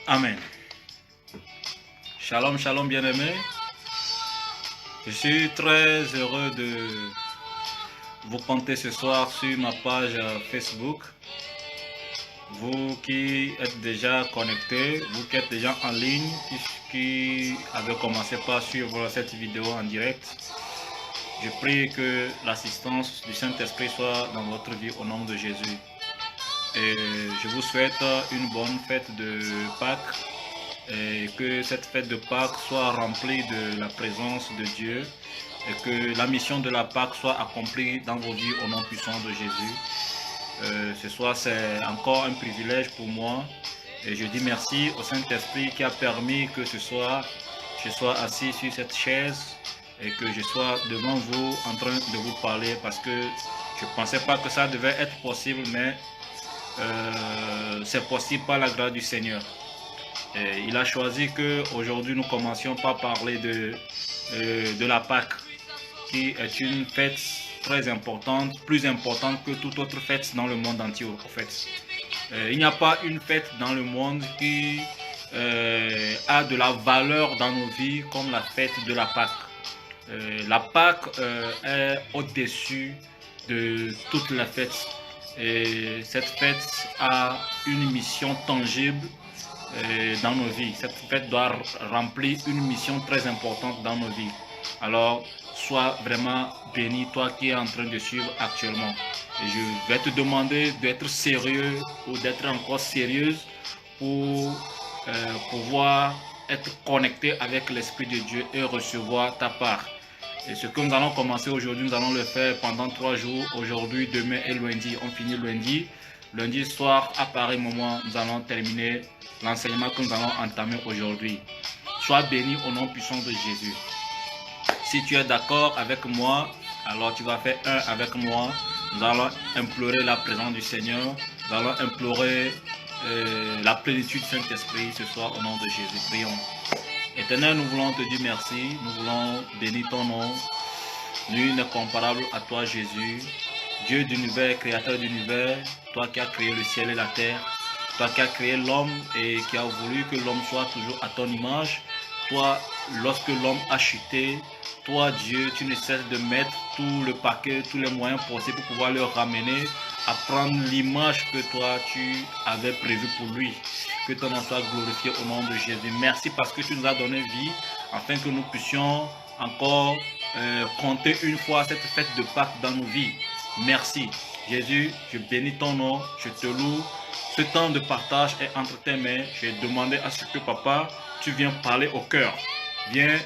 Amen. Shalom, shalom bien-aimés. Je suis très heureux de vous compter ce soir sur ma page Facebook. Vous qui êtes déjà connectés, vous qui êtes déjà en ligne, qui avez commencé par suivre cette vidéo en direct, je prie que l'assistance du Saint-Esprit soit dans votre vie au nom de Jésus. Et je vous souhaite une bonne fête de Pâques et que cette fête de Pâques soit remplie de la présence de Dieu et que la mission de la Pâques soit accomplie dans vos vies au nom puissant de Jésus. Ce soir, c'est encore un privilège pour moi et je dis merci au Saint-Esprit qui a permis que ce soir, je sois assis sur cette chaise et que je sois devant vous en train de vous parler parce que je ne pensais pas que ça devait être possible, mais c'est possible par la grâce du Seigneur. Et il a choisi qu'aujourd'hui nous commencions par parler de la Pâque, qui est une fête très importante, plus importante que toute autre fête dans le monde entier en fait. Il n'y a pas une fête dans le monde qui a de la valeur dans nos vies comme la fête de la Pâque. La Pâque est au-dessus de toutes les fêtes. Et cette fête a une mission tangible dans nos vies. Cette fête doit remplir une mission très importante dans nos vies. Alors, sois vraiment béni, toi qui es en train de suivre actuellement. Et je vais te demander d'être sérieux ou d'être encore sérieuse pour pouvoir être connecté avec l'Esprit de Dieu et recevoir ta part. Et ce que nous allons commencer aujourd'hui, nous allons le faire pendant 3 jours, aujourd'hui, demain et lundi. On finit lundi. Lundi soir, à pareil moment, nous allons terminer l'enseignement que nous allons entamer aujourd'hui. Sois béni au nom puissant de Jésus. Si tu es d'accord avec moi, alors tu vas faire un avec moi. Nous allons implorer la présence du Seigneur. Nous allons implorer la plénitude du Saint-Esprit ce soir au nom de Jésus. Prions. Éternel, nous voulons te dire merci, nous voulons bénir ton nom. Nul n'est comparable à toi, Jésus. Dieu d'univers, créateur d'univers, toi qui as créé le ciel et la terre, toi qui as créé l'homme et qui as voulu que l'homme soit toujours à ton image. Toi, lorsque l'homme a chuté, toi, Dieu, tu ne cesses de mettre tout le paquet, tous les moyens possibles pour pouvoir le ramener à prendre l'image que toi, tu avais prévue pour lui. Que ton nom soit glorifié au nom de Jésus. Merci parce que tu nous as donné vie afin que nous puissions encore compter une fois cette fête de Pâques dans nos vies. Merci. Jésus, je bénis ton nom, je te loue. Ce temps de partage est entre tes mains. J'ai demandé à ce que papa, tu viens parler au cœur. Viens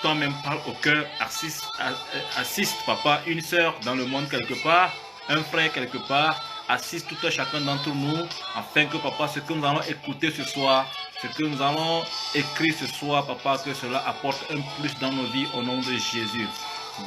toi-même parle au cœur, assiste papa, une sœur dans le monde quelque part, un frère quelque part, assiste tout un chacun d'entre nous, afin que papa, ce que nous allons écouter ce soir, ce que nous allons écrire ce soir, papa, que cela apporte un plus dans nos vies au nom de Jésus.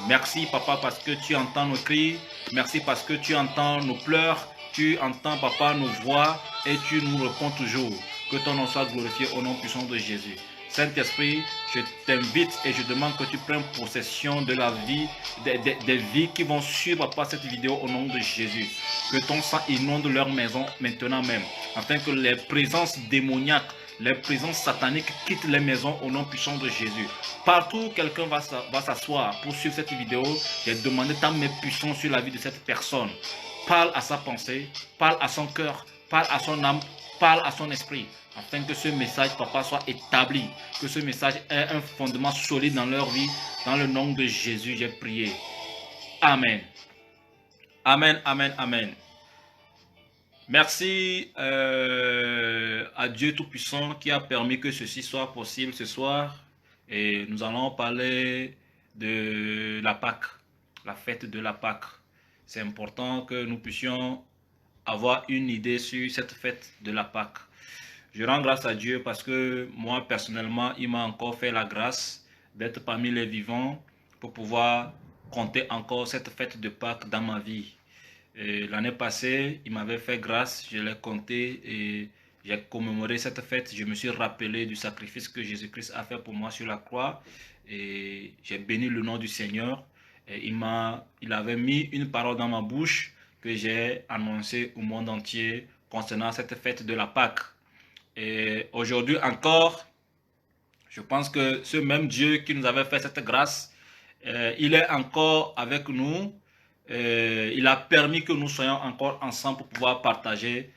Merci papa parce que tu entends nos cris, merci parce que tu entends nos pleurs, tu entends papa nos voix et tu nous réponds toujours. Que ton nom soit glorifié au nom puissant de Jésus. Saint-Esprit, je t'invite et je demande que tu prennes possession de la vie, des vies qui vont suivre par cette vidéo au nom de Jésus. Que ton sang inonde leur maison maintenant même, afin que les présences démoniaques, les présences sataniques quittent les maisons au nom puissant de Jésus. Partout où quelqu'un va s'asseoir pour suivre cette vidéo, j'ai demandé ta main puissante sur la vie de cette personne. Parle à sa pensée, parle à son cœur, parle à son âme, parle à son esprit, afin que ce message, papa, soit établi, que ce message ait un fondement solide dans leur vie. Dans le nom de Jésus, j'ai prié. Amen. Amen, amen, amen. Merci à Dieu Tout-Puissant qui a permis que ceci soit possible ce soir. Et nous allons parler de la Pâque, la fête de la Pâque. C'est important que nous puissions avoir une idée sur cette fête de la Pâque. Je rends grâce à Dieu parce que moi, personnellement, il m'a encore fait la grâce d'être parmi les vivants pour pouvoir compter encore cette fête de Pâques dans ma vie. L'année passée, il m'avait fait grâce, je l'ai compté et j'ai commémoré cette fête. Je me suis rappelé du sacrifice que Jésus-Christ a fait pour moi sur la croix et j'ai béni le nom du Seigneur. Et il avait mis une parole dans ma bouche que j'ai annoncée au monde entier concernant cette fête de la Pâque. Et aujourd'hui encore, je pense que ce même Dieu qui nous avait fait cette grâce, il est encore avec nous. Il a permis que nous soyons encore ensemble pour pouvoir partager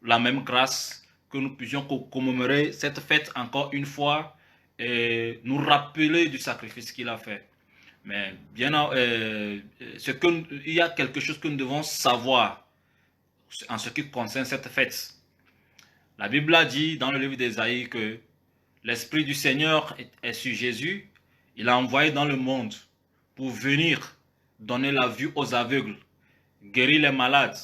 la même grâce, que nous puissions commémorer cette fête encore une fois et nous rappeler du sacrifice qu'il a fait. Mais bien, il y a quelque chose que nous devons savoir en ce qui concerne cette fête. La Bible a dit dans le livre d'Ésaïe que l'Esprit du Seigneur est sur Jésus. Il a envoyé dans le monde pour venir donner la vue aux aveugles, guérir les malades,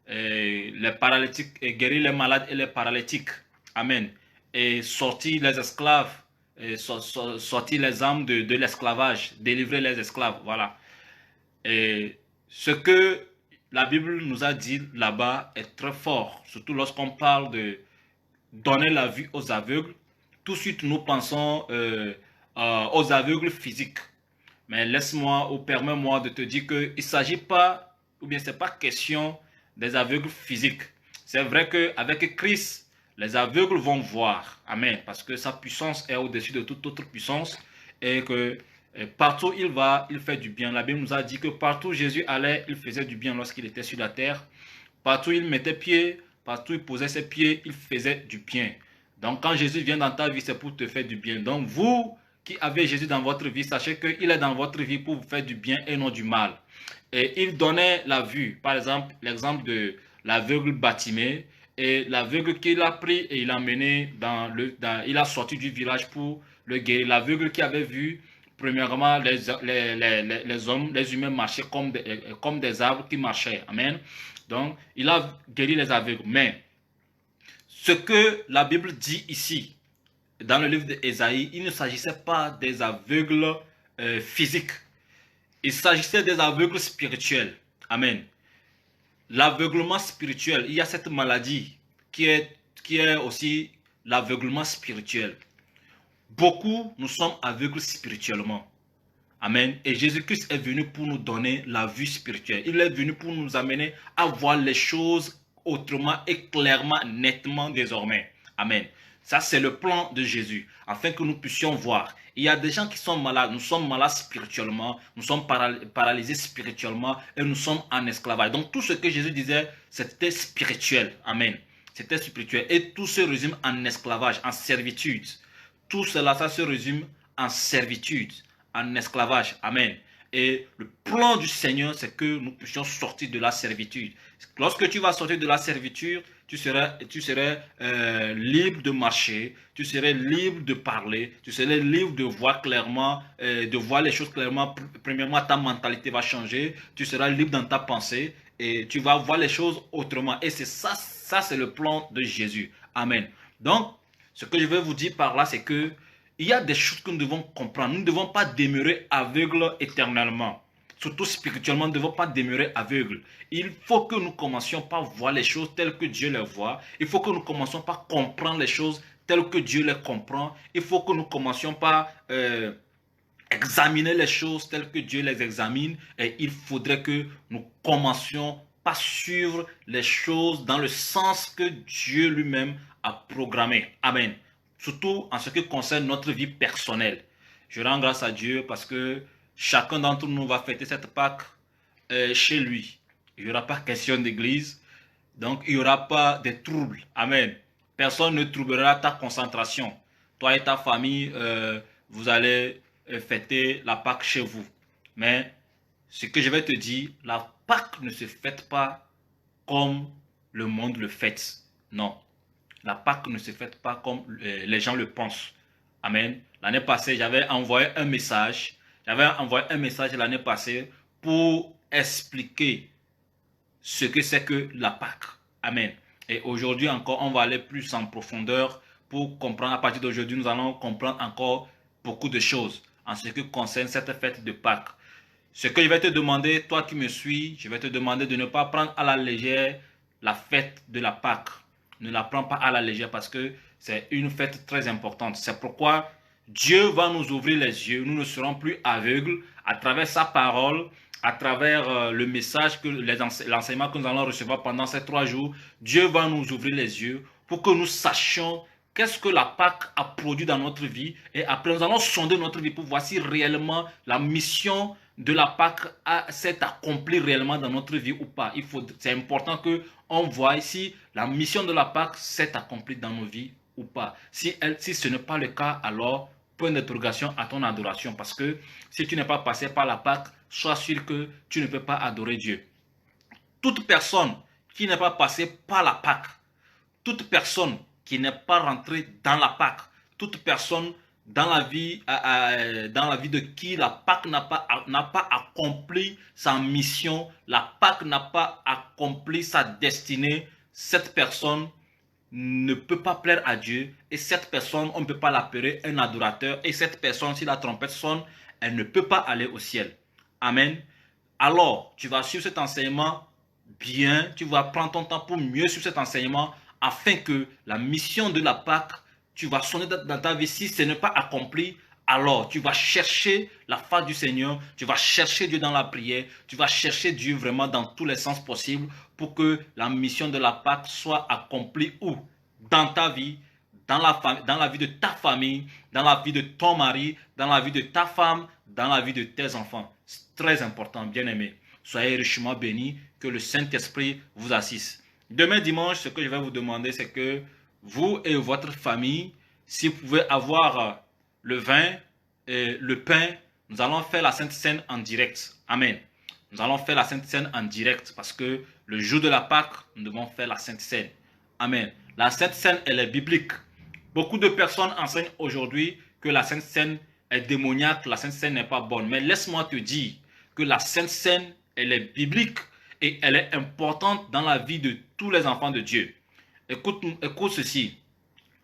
les paralytiques, et guérir les malades et les paralytiques. Amen. Et sortir les esclaves, et sortir les âmes de l'esclavage, délivrer les esclaves. Voilà. Et ce que la Bible nous a dit là-bas est très fort, surtout lorsqu'on parle de donner la vue aux aveugles. Tout de suite, nous pensons aux aveugles physiques. Mais laisse-moi ou permets-moi de te dire qu'il ne s'agit pas, ou bien ce n'est pas question des aveugles physiques. C'est vrai qu'avec Christ, les aveugles vont voir. Amen. Parce que sa puissance est au-dessus de toute autre puissance. Et que partout où il va, il fait du bien. La Bible nous a dit que partout où Jésus allait, il faisait du bien lorsqu'il était sur la terre. Partout où il mettait pied, partout où il posait ses pieds, il faisait du bien. Donc quand Jésus vient dans ta vie, c'est pour te faire du bien. Donc vous qui avez Jésus dans votre vie, sachez qu'il est dans votre vie pour vous faire du bien et non du mal. Et il donnait la vue. Par exemple, l'exemple de l'aveugle Bartimée. Et l'aveugle qu'il a pris et il a mené il a sorti du village pour le guérir. L'aveugle qui avait vu, premièrement, les hommes, les humains marchaient comme des arbres qui marchaient. Amen. Donc, il a guéri les aveugles. Mais, ce que la Bible dit ici, dans le livre d'Ésaïe, il ne s'agissait pas des aveugles physiques. Il s'agissait des aveugles spirituels. Amen. L'aveuglement spirituel, il y a cette maladie qui est aussi l'aveuglement spirituel. Beaucoup, nous sommes aveugles spirituellement. Amen. Et Jésus-Christ est venu pour nous donner la vue spirituelle. Il est venu pour nous amener à voir les choses autrement et clairement, nettement désormais. Amen. Ça, c'est le plan de Jésus, afin que nous puissions voir. Il y a des gens qui sont malades. Nous sommes malades spirituellement, nous sommes paralysés spirituellement et nous sommes en esclavage. Donc, tout ce que Jésus disait, c'était spirituel. Amen. C'était spirituel. Et tout se résume en esclavage, en servitude. Tout cela, ça se résume en servitude, en esclavage. Amen. Et le plan du Seigneur, c'est que nous puissions sortir de la servitude. Lorsque tu vas sortir de la servitude, tu serais libre de marcher, tu serais libre de parler, tu serais libre de voir clairement, de voir les choses clairement. Premièrement, ta mentalité va changer, tu seras libre dans ta pensée et tu vas voir les choses autrement. Et c'est ça c'est le plan de Jésus. Amen. Donc, ce que je veux vous dire par là, c'est que il y a des choses que nous devons comprendre. Nous ne devons pas demeurer aveugles éternellement. Surtout spirituellement, nous ne devons pas demeurer aveugles. Il faut que nous commencions par voir les choses telles que Dieu les voit. Il faut que nous commencions par comprendre les choses telles que Dieu les comprend. Il faut que nous commencions par examiner les choses telles que Dieu les examine. Et il faudrait que nous commencions par suivre les choses dans le sens que Dieu lui-même a programmé. Amen. Surtout en ce qui concerne notre vie personnelle. Je rends grâce à Dieu parce que chacun d'entre nous va fêter cette Pâque chez lui. Il n'y aura pas question d'église. Donc, il n'y aura pas de troubles. Amen. Personne ne troublera ta concentration. Toi et ta famille, vous allez fêter la Pâque chez vous. Mais ce que je vais te dire, la Pâque ne se fête pas comme le monde le fête. Non. La Pâque ne se fête pas comme les gens le pensent. Amen. L'année passée, j'avais envoyé un message. L'année passée pour expliquer ce que c'est que la Pâque. Amen. Et aujourd'hui encore, on va aller plus en profondeur pour comprendre. À partir d'aujourd'hui, nous allons comprendre encore beaucoup de choses en ce qui concerne cette fête de Pâques. Ce que je vais te demander, toi qui me suis, je vais te demander de ne pas prendre à la légère la fête de la Pâque. Ne la prends pas à la légère parce que c'est une fête très importante. C'est pourquoi Dieu va nous ouvrir les yeux. Nous ne serons plus aveugles à travers sa parole, à travers le message, l'enseignement que nous allons recevoir pendant ces 3 jours. Dieu va nous ouvrir les yeux pour que nous sachions qu'est-ce que la Pâque a produit dans notre vie. Et après, nous allons sonder notre vie pour voir si réellement la mission de la Pâque s'est accomplie réellement dans notre vie ou pas. C'est important qu'on voie si la mission de la Pâque s'est accomplie dans nos vies ou pas. Si ce n'est pas le cas, alors point d'interrogation à ton adoration. Parce que si tu n'es pas passé par la Pâque, sois sûr que tu ne peux pas adorer Dieu. Toute personne qui n'est pas passée par la Pâque, toute personne qui n'est pas rentrée dans la Pâque, toute personne dans la vie de qui la Pâque n'a pas accompli sa mission, la Pâque n'a pas accompli sa destinée, cette personne ne peut pas plaire à Dieu et cette personne, on ne peut pas l'appeler un adorateur et cette personne, si la trompette sonne, elle ne peut pas aller au ciel. Amen. Alors, tu vas suivre cet enseignement bien, tu vas prendre ton temps pour mieux suivre cet enseignement afin que la mission de la Pâque, tu vas sonner dans ta vie. Si ce n'est pas accompli, alors tu vas chercher la face du Seigneur, tu vas chercher Dieu dans la prière, tu vas chercher Dieu vraiment dans tous les sens possibles pour que la mission de la Pâque soit accomplie où? Dans ta vie, dans la vie de ta famille, dans la vie de ton mari, dans la vie de ta femme, dans la vie de tes enfants. C'est très important, bien-aimés. Soyez richement bénis, que le Saint-Esprit vous assiste. Demain dimanche, ce que je vais vous demander, c'est que vous et votre famille, si vous pouvez avoir le vin et le pain, nous allons faire la Sainte Seine en direct. Amen. Nous allons faire la Sainte Seine en direct parce que le jour de la Pâque, nous devons faire la Sainte Seine. Amen. La Sainte Seine, elle est biblique. Beaucoup de personnes enseignent aujourd'hui que la Sainte Seine est démoniaque, la Sainte Seine n'est pas bonne. Mais laisse-moi te dire que la Sainte Seine, elle est biblique et elle est importante dans la vie de tous les enfants de Dieu. Écoute ceci.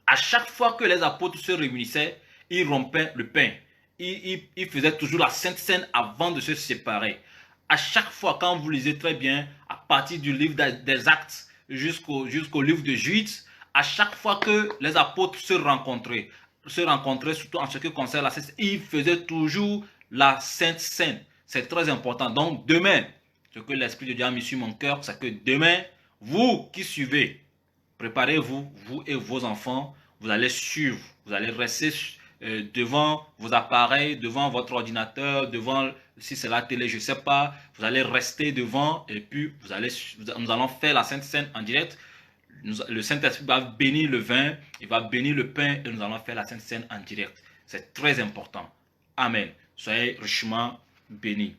À chaque fois que les apôtres se réunissaient, ils rompaient le pain. Ils faisaient toujours la Sainte Seine avant de se séparer. À chaque fois, quand vous lisez très bien, à partir du livre des Actes jusqu'au livre de Jude, à chaque fois que les apôtres se rencontraient surtout en ce qui concerne la Sainte Seine, ils faisaient toujours la Sainte Seine. C'est très important. Donc demain, ce que l'Esprit de Dieu a mis sur mon cœur, c'est que demain, vous qui suivez, préparez-vous, vous et vos enfants, vous allez suivre, vous allez rester devant vos appareils, devant votre ordinateur, devant, si c'est la télé, je ne sais pas, vous allez rester devant et puis nous allons faire la Sainte Seine en direct. Le Saint-Esprit va bénir le vin, il va bénir le pain et nous allons faire la Sainte Seine en direct. C'est très important. Amen. Soyez richement bénis.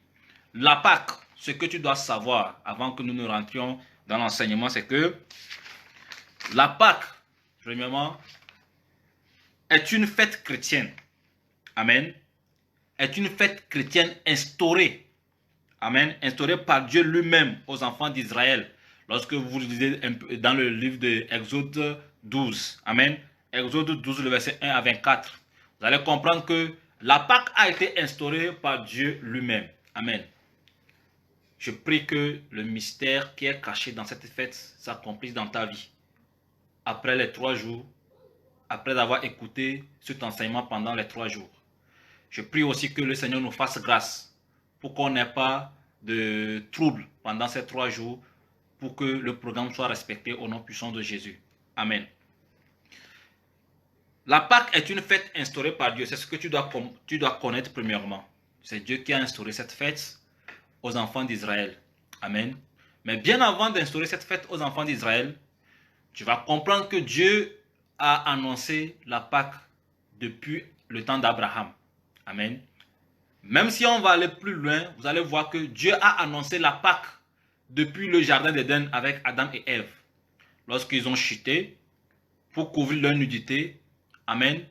La Pâque, ce que tu dois savoir avant que nous ne rentrions dans l'enseignement, c'est que la Pâque, premièrement, est une fête chrétienne. Amen. Est une fête chrétienne instaurée. Amen. Instaurée par Dieu lui-même aux enfants d'Israël. Lorsque vous lisez dans le livre de Exode 12. Amen. Exode 12, le verset 1 à 24. Vous allez comprendre que la Pâque a été instaurée par Dieu lui-même. Amen. Je prie que le mystère qui est caché dans cette fête s'accomplisse dans ta vie. Après les 3 jours, après avoir écouté cet enseignement pendant les 3 jours. Je prie aussi que le Seigneur nous fasse grâce pour qu'on n'ait pas de troubles pendant ces 3 jours, pour que le programme soit respecté au nom puissant de Jésus. Amen. La Pâque est une fête instaurée par Dieu. C'est ce que tu dois connaître premièrement. C'est Dieu qui a instauré cette fête aux enfants d'Israël. Amen. Mais bien avant d'instaurer cette fête aux enfants d'Israël, tu vas comprendre que Dieu a annoncé la Pâque depuis le temps d'Abraham. Amen. Même si on va aller plus loin, vous allez voir que Dieu a annoncé la Pâque depuis le jardin d'Éden avec Adam et Ève. Lorsqu'ils ont chuté, pour couvrir leur nudité, amen,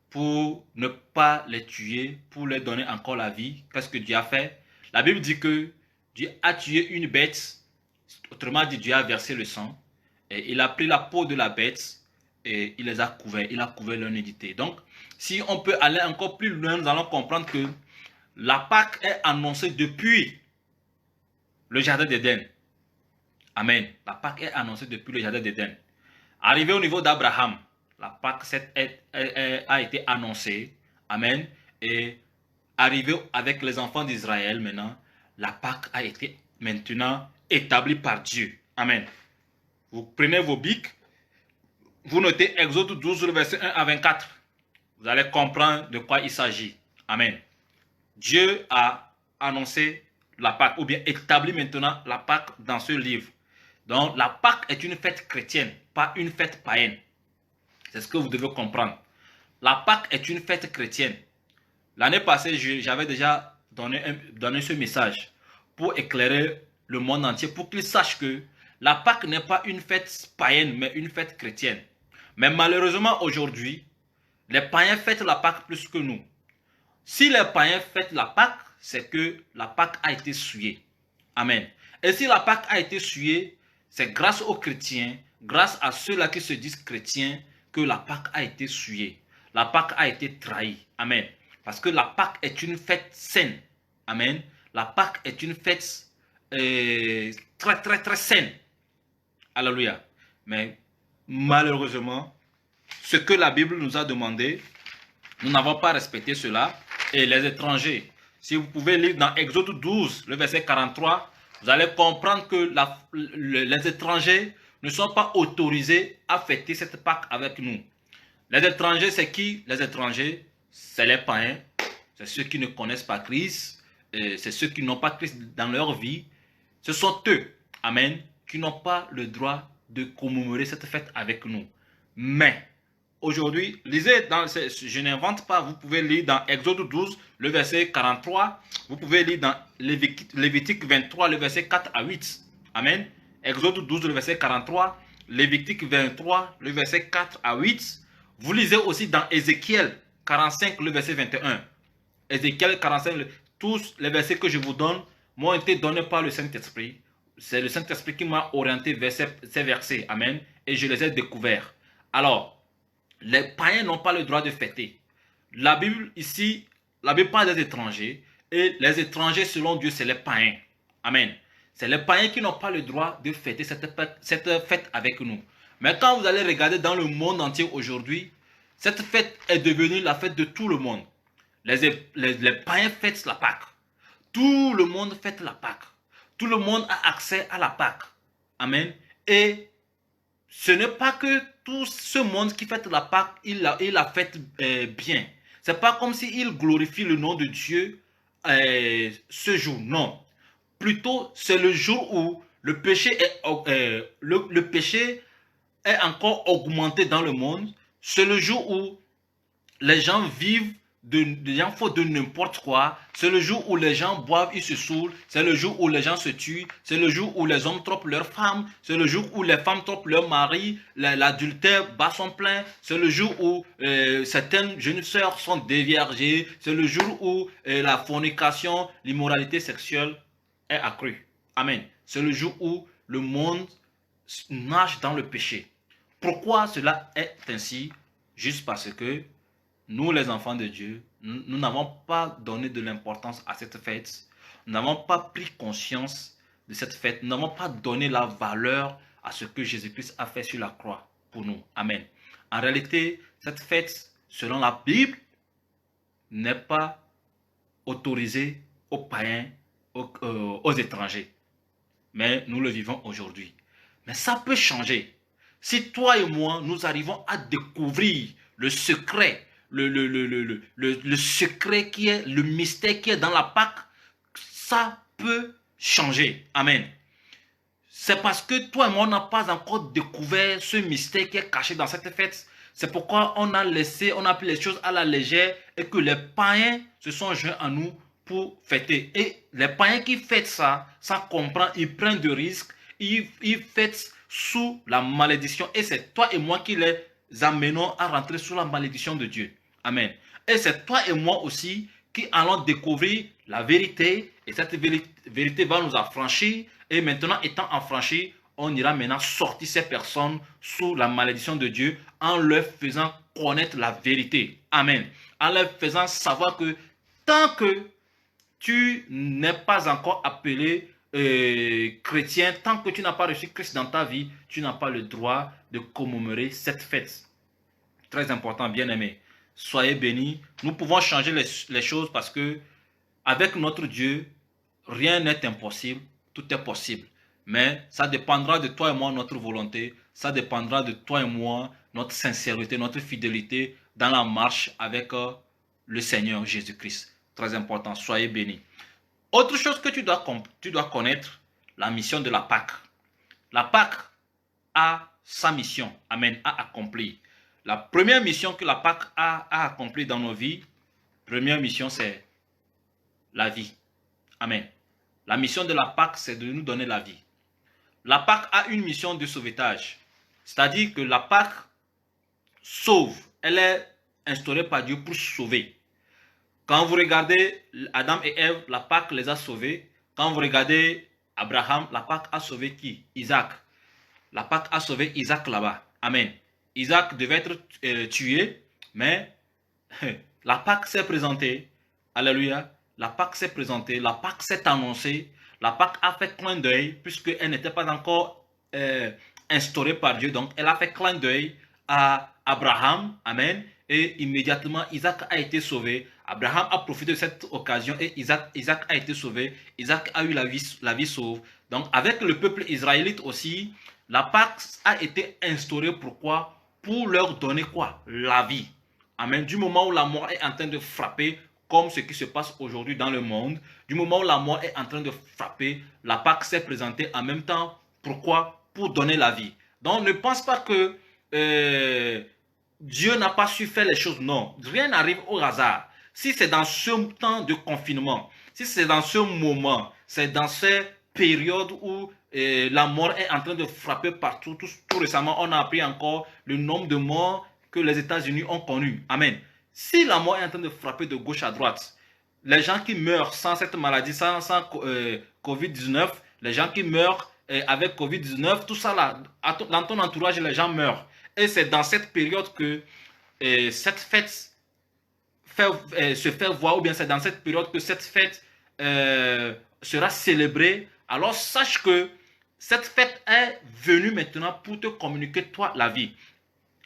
pour ne pas les tuer, pour leur donner encore la vie, qu'est-ce que Dieu a fait? La Bible dit que Dieu a tué une bête, autrement dit, Dieu a versé le sang, et il a pris la peau de la bête, et il les a couverts, il a couvert leur nudité. Donc, si on peut aller encore plus loin, nous allons comprendre que la Pâque est annoncée depuis le jardin d'Éden. Amen. La Pâque est annoncée depuis le jardin d'Éden. Arrivé au niveau d'Abraham, la Pâque a été annoncée. Amen. Et arrivé avec les enfants d'Israël maintenant, la Pâque a été maintenant établie par Dieu. Amen. Vous prenez vos bics, vous notez Exode 12, le verset 1 à 24. Vous allez comprendre de quoi il s'agit. Amen. Dieu a annoncé la Pâque, ou bien établi maintenant la Pâque dans ce livre. Donc, la Pâque est une fête chrétienne, pas une fête païenne. C'est ce que vous devez comprendre. La Pâque est une fête chrétienne. L'année passée, j'avais déjà donné ce message pour éclairer le monde entier, pour qu'ils sachent que la Pâque n'est pas une fête païenne, mais une fête chrétienne. Mais malheureusement, aujourd'hui, les païens fêtent la Pâque plus que nous. Si les païens fêtent la Pâque, c'est que la Pâque a été souillée. Amen. Et si la Pâque a été souillée, c'est grâce aux chrétiens, grâce à ceux-là qui se disent chrétiens, que la Pâque a été souillée. La Pâque a été trahie. Amen. Parce que la Pâque est une fête saine. Amen. La Pâque est une fête très saine. Alléluia. Mais malheureusement, ce que la Bible nous a demandé, nous n'avons pas respecté cela. Et les étrangers, si vous pouvez lire dans Exode 12, le verset 43, vous allez comprendre que les étrangers ne sont pas autorisés à fêter cette Pâque avec nous. Les étrangers, c'est qui? Les étrangers, c'est les païens, c'est ceux qui ne connaissent pas Christ, c'est ceux qui n'ont pas Christ dans leur vie. Ce sont eux, amen, qui n'ont pas le droit de commémorer cette fête avec nous. Mais aujourd'hui, lisez, je n'invente pas, vous pouvez lire dans Exode 12, le verset 43, vous pouvez lire dans Lévitique 23, le verset 4 à 8. Amen. Exode 12, le verset 43, Lévitique 23, le verset 4 à 8. Vous lisez aussi dans Ézéchiel 45, le verset 21. Ézéchiel 45, tous les versets que je vous donne m'ont été donnés par le Saint-Esprit. C'est le Saint-Esprit qui m'a orienté vers ces versets. Amen. Et je les ai découverts. Alors, les païens n'ont pas le droit de fêter. La Bible ici, la Bible parle des étrangers. Et les étrangers, selon Dieu, c'est les païens. Amen. C'est les païens qui n'ont pas le droit de fêter cette fête avec nous. Mais quand vous allez regarder dans le monde entier aujourd'hui, cette fête est devenue la fête de tout le monde. Les païens fêtent la Pâque. Tout le monde fête la Pâque. Tout le monde a accès à la Pâque. Amen. Et ce n'est pas que tout ce monde qui fête la Pâque, il la fête bien. Ce n'est pas comme s'il glorifie le nom de Dieu ce jour. Non. Plutôt, c'est le jour où le péché est encore augmenté dans le monde. C'est le jour où les gens vivent de n'importe quoi. C'est le jour où les gens boivent, ils se saoulent. C'est le jour où les gens se tuent. C'est le jour où les hommes trompent leurs femmes. C'est le jour où les femmes trompent leurs maris. L'adultère bat son plein. C'est le jour où certaines jeunes sœurs sont déviergées. C'est le jour où la fornication, l'immoralité sexuelle est accrue. Amen. C'est le jour où le monde nage dans le péché. Pourquoi cela est ainsi? Juste parce que nous, les enfants de Dieu, nous n'avons pas donné de l'importance à cette fête. Nous n'avons pas pris conscience de cette fête. Nous n'avons pas donné la valeur à ce que Jésus-Christ a fait sur la croix pour nous. Amen. En réalité, cette fête, selon la Bible, n'est pas autorisée aux païens, aux étrangers. Mais nous le vivons aujourd'hui. Mais ça peut changer. Si toi et moi, nous arrivons à découvrir le secret, le secret qui est, le mystère qui est dans la Pâque, ça peut changer. Amen. C'est parce que toi et moi, on n'a pas encore découvert ce mystère qui est caché dans cette fête. C'est pourquoi on a pris les choses à la légère et que les païens se sont joints à nous pour fêter. Et les païens qui fêtent ça, ça comprend, ils prennent de risques, ils fêtent sous la malédiction. Et c'est toi et moi qui les amenons à rentrer sous la malédiction de Dieu. Amen. Et c'est toi et moi aussi qui allons découvrir la vérité. Et cette vérité va nous affranchir. Et maintenant, étant affranchis, on ira maintenant sortir ces personnes sous la malédiction de Dieu en leur faisant connaître la vérité. Amen. En leur faisant savoir que tant que tu n'es pas encore appelé chrétien, tant que tu n'as pas reçu Christ dans ta vie, tu n'as pas le droit de commémorer cette fête. Très important, bien-aimés. Soyez bénis. Nous pouvons changer les choses parce que avec notre Dieu, rien n'est impossible, tout est possible. Mais ça dépendra de toi et moi, notre volonté. Ça dépendra de toi et moi, notre sincérité, notre fidélité dans la marche avec le Seigneur Jésus-Christ. Très important, soyez bénis. Autre chose que tu dois connaître, la mission de la Pâque. La Pâque a sa mission, amen, à accomplir. La première mission que la Pâque a accomplie dans nos vies, première mission, c'est la vie. Amen. La mission de la Pâque, c'est de nous donner la vie. La Pâque a une mission de sauvetage. C'est-à-dire que la Pâque sauve. Elle est instaurée par Dieu pour sauver. Quand vous regardez Adam et Ève, la Pâque les a sauvés. Quand vous regardez Abraham, la Pâque a sauvé qui? Isaac. La Pâque a sauvé Isaac là-bas. Amen. Isaac devait être tué, mais la Pâque s'est présentée. Alléluia. La Pâque s'est présentée, la Pâque s'est annoncée. La Pâque a fait clin d'œil, puisqu'elle n'était pas encore instaurée par Dieu. Donc, elle a fait clin d'œil à Abraham. Amen. Et immédiatement, Isaac a été sauvé. Abraham a profité de cette occasion et Isaac a été sauvé. Isaac a eu la vie sauve. Donc, avec le peuple israélite aussi, la Pâque a été instaurée. Pourquoi? Pour leur donner quoi? La vie. Amen. Du moment où la mort est en train de frapper, comme ce qui se passe aujourd'hui dans le monde, du moment où la mort est en train de frapper, la Pâque s'est présentée en même temps. Pourquoi? Pour donner la vie. Donc, ne pense pas que Dieu n'a pas su faire les choses. Non, rien n'arrive au hasard. Si c'est dans ce temps de confinement, si c'est dans ce moment, c'est dans ces périodes où la mort est en train de frapper partout. Tout récemment, on a appris encore le nombre de morts que les États-Unis ont connu. Amen. Si la mort est en train de frapper de gauche à droite, les gens qui meurent sans cette maladie, sans Covid-19, les gens qui meurent avec Covid-19, tout ça là, dans ton entourage, les gens meurent. Et c'est dans cette période que cette fête se fait voir, ou bien c'est dans cette période que cette fête sera célébrée. Alors sache que cette fête est venue maintenant pour te communiquer toi la vie.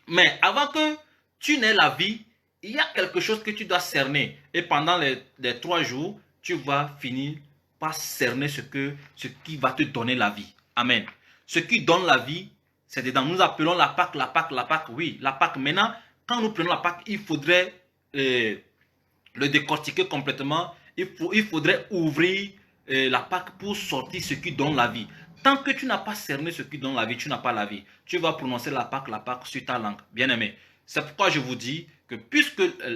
Mais avant que tu n'aies la vie, il y a quelque chose que tu dois cerner. Et pendant les 3 jours, tu vas finir par cerner ce qui va te donner la vie. Amen. Ce qui donne la vie, c'est dedans. Nous appelons la Pâque, la Pâque, la Pâque. Oui, la Pâque. Maintenant, quand nous prenons la Pâque, il faudrait le décortiquer complètement. Il faudrait ouvrir la Pâque pour sortir ce qui donne la vie. Tant que tu n'as pas cerné ce qui donne la vie, tu n'as pas la vie. Tu vas prononcer la Pâque sur ta langue. Bien aimé. C'est pourquoi je vous dis que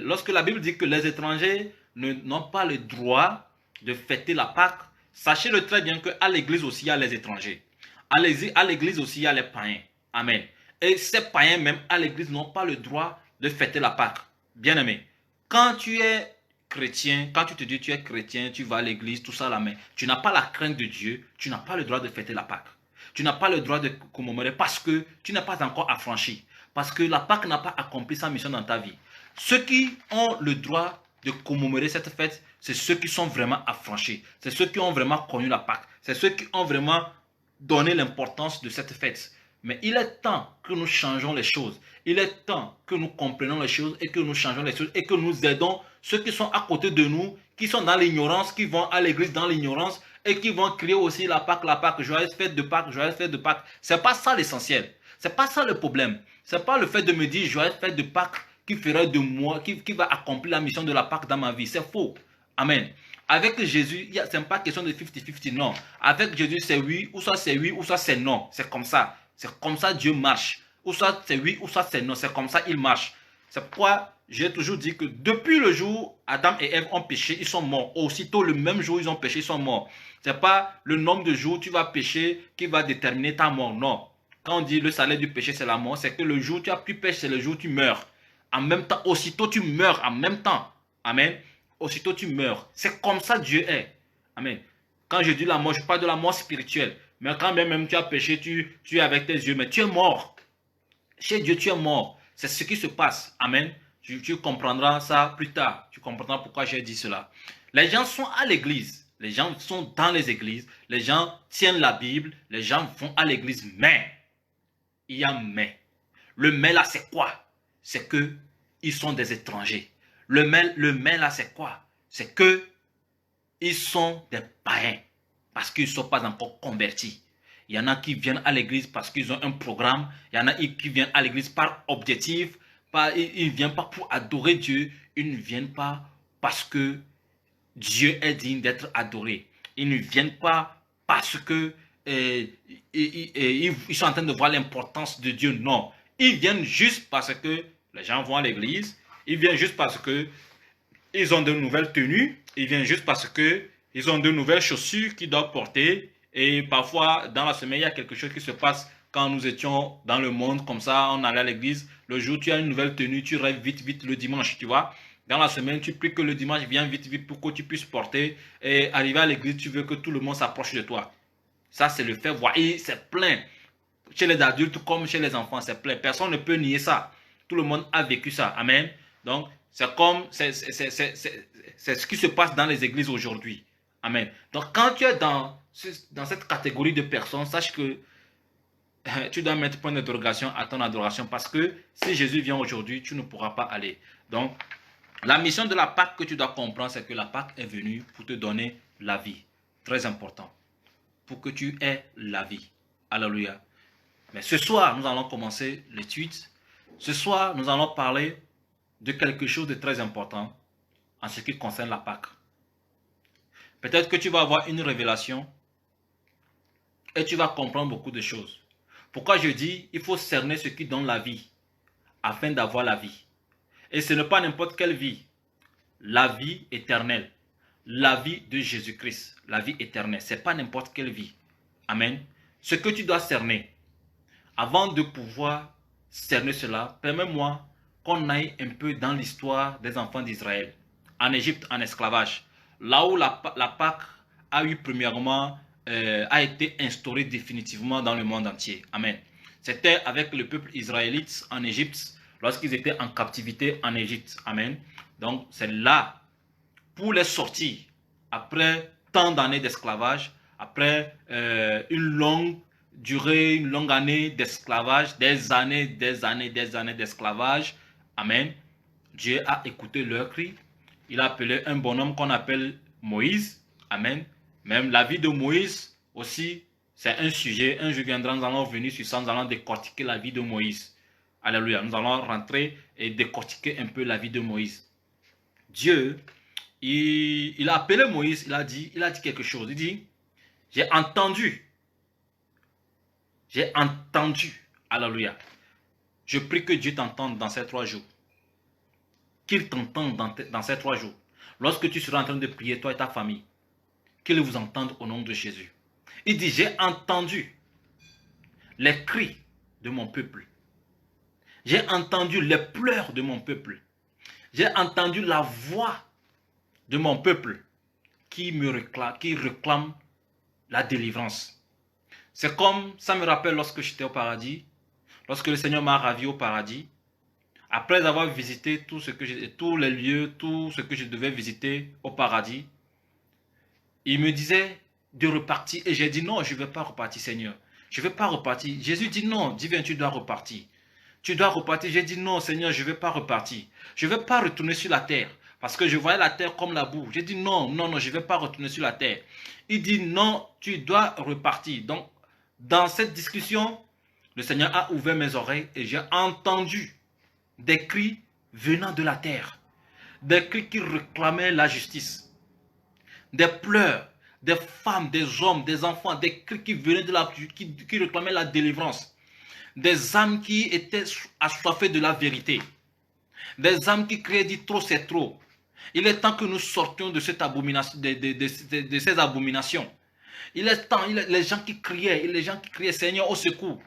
lorsque la Bible dit que les étrangers n'ont pas le droit de fêter la Pâque, sachez-le très bien qu'à l'église aussi, il y a les étrangers. À l'église aussi, il y a les païens. Amen. Et ces païens même à l'église n'ont pas le droit de fêter la Pâque. Bien aimé. Quand tu es chrétien, quand tu te dis tu es chrétien, tu vas à l'église, tout ça là, mais tu n'as pas la crainte de Dieu, tu n'as pas le droit de fêter la Pâque. Tu n'as pas le droit de commémorer parce que tu n'es pas encore affranchi. Parce que la Pâque n'a pas accompli sa mission dans ta vie. Ceux qui ont le droit de commémorer cette fête, c'est ceux qui sont vraiment affranchis. C'est ceux qui ont vraiment connu la Pâque. C'est ceux qui ont vraiment donné l'importance de cette fête. Mais il est temps que nous changeons les choses. Il est temps que nous comprenions les choses et que nous changeons les choses et que nous aidons ceux qui sont à côté de nous, qui sont dans l'ignorance, qui vont à l'église dans l'ignorance et qui vont crier aussi la Pâque, joyeuse fête de Pâques, joyeuse fête de Pâques. C'est pas ça l'essentiel. C'est pas ça le problème. C'est pas le fait de me dire joyeuse fête de Pâques qui ferait de moi, qui va accomplir la mission de la Pâque dans ma vie. C'est faux. Amen. Avec Jésus, ce n'est pas question de 50-50, non. Avec Jésus, c'est oui, ou soit c'est non. C'est comme ça. C'est comme ça Dieu marche. Ou soit c'est oui, ou soit c'est non. C'est comme ça il marche. C'est pourquoi j'ai toujours dit que depuis le jour où Adam et Ève ont péché, ils sont morts. Aussitôt le même jour où ils ont péché, ils sont morts. Ce n'est pas le nombre de jours où tu vas pécher qui va déterminer ta mort. Non. Quand on dit le salaire du péché, c'est la mort, c'est que le jour où tu as plus péché, c'est le jour où tu meurs. En même temps, aussitôt tu meurs en même temps. Amen. Aussitôt tu meurs. C'est comme ça Dieu est. Amen. Quand je dis la mort, je parle de la mort spirituelle. Mais quand même tu as péché, tu es avec tes yeux, mais tu es mort. Chez Dieu, tu es mort. C'est ce qui se passe. Amen. Tu comprendras ça plus tard. Tu comprendras pourquoi j'ai dit cela. Les gens sont à l'église. Les gens sont dans les églises. Les gens tiennent la Bible. Les gens vont à l'église. Mais, il y a mais. Le mais là, c'est quoi? C'est que ils sont des étrangers. Le mais là, c'est quoi? C'est que ils sont des païens. Parce qu'ils ne sont pas encore convertis. Il y en a qui viennent à l'église parce qu'ils ont un programme. Il y en a qui viennent à l'église par objectif. Ils ne viennent pas pour adorer Dieu. Ils ne viennent pas parce que Dieu est digne d'être adoré. Ils ne viennent pas parce que ils sont en train de voir l'importance de Dieu. Non. Ils viennent juste parce que les gens vont à l'église. Ils viennent juste parce que ils ont de nouvelles tenues. Ils viennent juste parce que ils ont de nouvelles chaussures qu'ils doivent porter. Et parfois, dans la semaine, il y a quelque chose qui se passe quand nous étions dans le monde, comme ça, on allait à l'église. Le jour, tu as une nouvelle tenue, tu rêves vite, vite le dimanche, tu vois. Dans la semaine, tu pries que le dimanche vienne vite, vite pour que tu puisses porter. Et arriver à l'église, tu veux que tout le monde s'approche de toi. Ça, c'est le fait. Voyez, c'est plein. Chez les adultes comme chez les enfants, c'est plein. Personne ne peut nier ça. Tout le monde a vécu ça. Amen. Donc, c'est comme, c'est ce qui se passe dans les églises aujourd'hui. Amen. Donc, quand tu es dans cette catégorie de personnes, sache que tu dois mettre point d'interrogation à ton adoration parce que si Jésus vient aujourd'hui, tu ne pourras pas aller. Donc, la mission de la Pâque que tu dois comprendre, c'est que la Pâque est venue pour te donner la vie. Très important. Pour que tu aies la vie. Alléluia. Mais ce soir, nous allons commencer l'étude. Ce soir, nous allons parler de quelque chose de très important en ce qui concerne la Pâque. Peut-être que tu vas avoir une révélation et tu vas comprendre beaucoup de choses. Pourquoi je dis, il faut cerner ce qui donne la vie afin d'avoir la vie. Et ce n'est pas n'importe quelle vie. La vie éternelle. La vie de Jésus-Christ. La vie éternelle. Ce n'est pas n'importe quelle vie. Amen. Ce que tu dois cerner. Avant de pouvoir cerner cela, permets-moi qu'on aille un peu dans l'histoire des enfants d'Israël. En Égypte, en esclavage. Là où la Pâque a eu premièrement, a été instaurée définitivement dans le monde entier. Amen. C'était avec le peuple israélite en Égypte, lorsqu'ils étaient en captivité en Égypte. Amen. Donc, c'est là, pour les sortir, après tant d'années d'esclavage, après une longue durée, une longue année d'esclavage, des années d'esclavage. Amen. Dieu a écouté leur cri. Il a appelé un bonhomme qu'on appelle Moïse. Amen. Même la vie de Moïse aussi, c'est un sujet. Un jour viendra, nous allons venir sur ça, nous allons décortiquer la vie de Moïse. Alléluia. Nous allons rentrer et décortiquer un peu la vie de Moïse. Dieu, il a appelé Moïse, il a dit quelque chose. Il dit, j'ai entendu. Alléluia. Je prie que Dieu t'entende dans ces 3 jours. Qu'il t'entende dans ces 3 jours. Lorsque tu seras en train de prier, toi et ta famille, qu'il vous entende au nom de Jésus. Il dit, j'ai entendu les cris de mon peuple. J'ai entendu les pleurs de mon peuple. J'ai entendu la voix de mon peuple qui réclame la délivrance. C'est comme, ça me rappelle lorsque j'étais au paradis, lorsque le Seigneur m'a ravi au paradis, après avoir visité tous les lieux, tout ce que je devais visiter au paradis, il me disait de repartir. Et j'ai dit non, je ne vais pas repartir, Seigneur. Je ne vais pas repartir. Jésus dit non, divin, tu dois repartir. Tu dois repartir. J'ai dit non, Seigneur, je ne vais pas repartir. Je ne vais pas retourner sur la terre. Parce que je voyais la terre comme la boue. J'ai dit non, je ne vais pas retourner sur la terre. Il dit non, tu dois repartir. Donc, dans cette discussion, le Seigneur a ouvert mes oreilles et j'ai entendu des cris venant de la terre. Des cris qui réclamaient la justice. Des pleurs, des femmes, des hommes, des enfants, des cris qui venaient qui réclamaient la délivrance. Des âmes qui étaient assoiffées de la vérité. Des âmes qui criaient, dit trop c'est trop. Il est temps que nous sortions de cette abomination, de ces abominations. Il est temps, les gens qui criaient, Seigneur, au secours.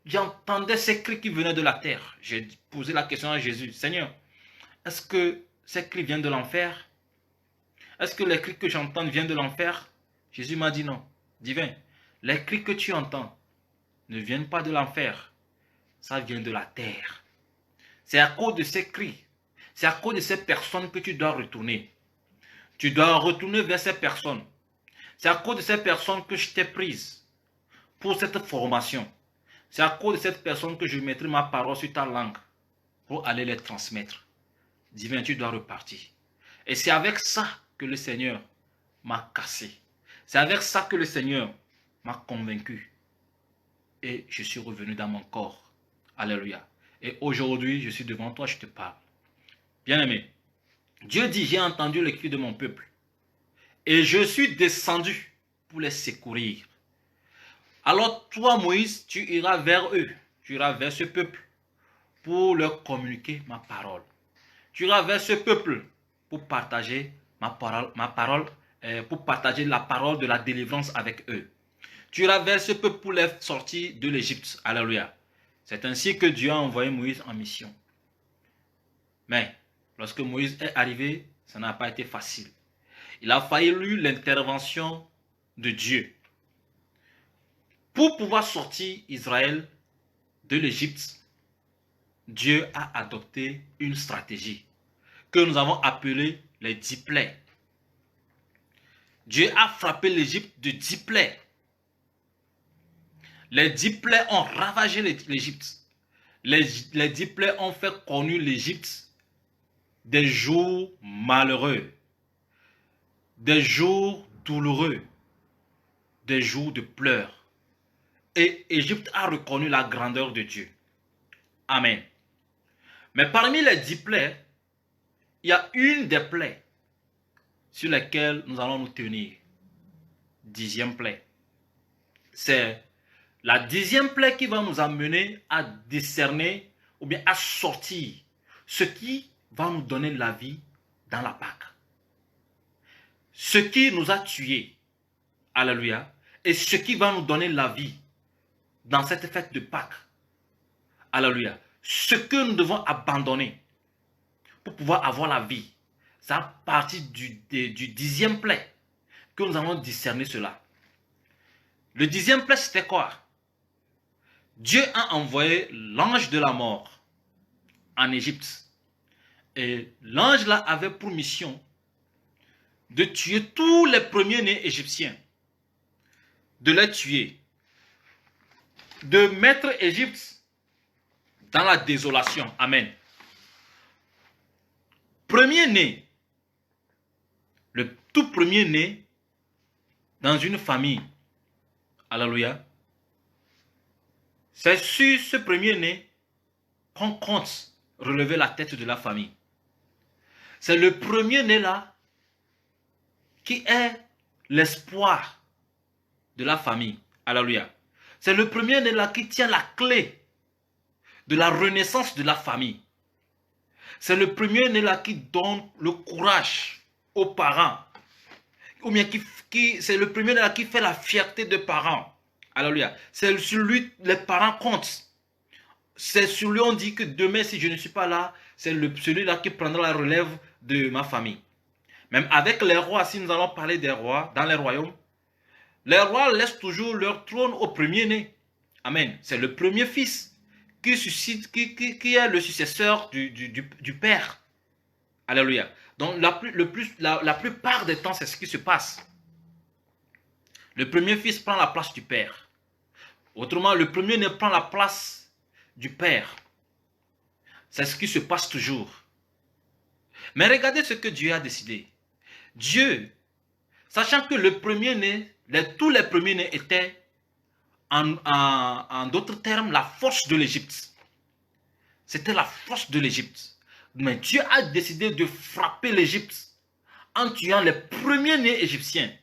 J'entendais ces cris qui venaient de la terre. J'ai posé la question à Jésus, Seigneur, est-ce que ces cris viennent de l'enfer? Est-ce que les cris que j'entends viennent de l'enfer? Jésus m'a dit non. Divin, les cris que tu entends ne viennent pas de l'enfer. Ça vient de la terre. C'est à cause de ces cris, c'est à cause de ces personnes que tu dois retourner. Tu dois retourner vers ces personnes. C'est à cause de ces personnes que je t'ai prise pour cette formation. C'est à cause de cette personne que je mettrai ma parole sur ta langue pour aller les transmettre. Divin, tu dois repartir. Et c'est avec ça que le Seigneur m'a cassé. C'est avec ça que le Seigneur m'a convaincu. Et je suis revenu dans mon corps. Alléluia. Et aujourd'hui, je suis devant toi, je te parle. Bien-aimé, Dieu dit, j'ai entendu le cri de mon peuple. Et je suis descendu pour les secourir. Alors toi, Moïse, tu iras vers eux. Tu iras vers ce peuple pour leur communiquer ma parole. Tu iras vers ce peuple pour partager pour partager la parole de la délivrance avec eux. Tu iras vers ce peuple pour les sortir de l'Égypte. Alléluia. C'est ainsi que Dieu a envoyé Moïse en mission. Mais lorsque Moïse est arrivé, ça n'a pas été facile. Il a fallu l'intervention de Dieu pour pouvoir sortir Israël de l'Égypte. Dieu a adopté une stratégie que nous avons appelée les 10 plaies. Dieu a frappé l'Égypte de 10 plaies. Les 10 plaies ont ravagé l'Égypte. Les 10 plaies ont fait connaître l'Égypte des jours malheureux, des jours douloureux, des jours de pleurs. Et l'Égypte a reconnu la grandeur de Dieu. Amen. Mais parmi les 10 plaies, il y a une des plaies sur lesquelles nous allons nous tenir. 10e plaie. C'est la 10e plaie qui va nous amener à discerner ou bien à sortir ce qui va nous donner la vie dans la Pâque. Ce qui nous a tués, alléluia, et ce qui va nous donner la vie dans cette fête de Pâques, alléluia. Ce que nous devons abandonner pour pouvoir avoir la vie, c'est à partir du 10e plaie que nous allons discerner cela. Le 10e plaie, c'était quoi? Dieu a envoyé l'ange de la mort en Égypte. Et l'ange là avait pour mission de tuer tous les premiers-nés égyptiens. De les tuer. De mettre Égypte dans la désolation. Amen. Premier-né. Le tout premier-né dans une famille. Alléluia. C'est sur ce premier-né qu'on compte relever la tête de la famille. C'est le premier-né là qui est l'espoir de la famille. Alléluia. C'est le premier-né là qui tient la clé de la renaissance de la famille. C'est le premier-né là qui donne le courage aux parents. Ou bien c'est le premier-né là qui fait la fierté des parents. Alléluia. C'est sur lui les parents comptent. C'est sur lui on dit que demain si je ne suis pas là, c'est celui-là qui prendra la relève de ma famille. Même avec les rois, si nous allons parler des rois dans les royaumes, les rois laissent toujours leur trône au premier-né. Amen. C'est le premier fils qui est le successeur du père. Alléluia. Donc la plupart des temps, c'est ce qui se passe. Le premier fils prend la place du père. Autrement, le premier-né prend la place du père. C'est ce qui se passe toujours. Mais regardez ce que Dieu a décidé. Dieu, sachant que le premier-né, tous les premiers-nés étaient, en d'autres termes, la force de l'Égypte. C'était la force de l'Égypte. Mais Dieu a décidé de frapper l'Égypte en tuant les premiers-nés égyptiens.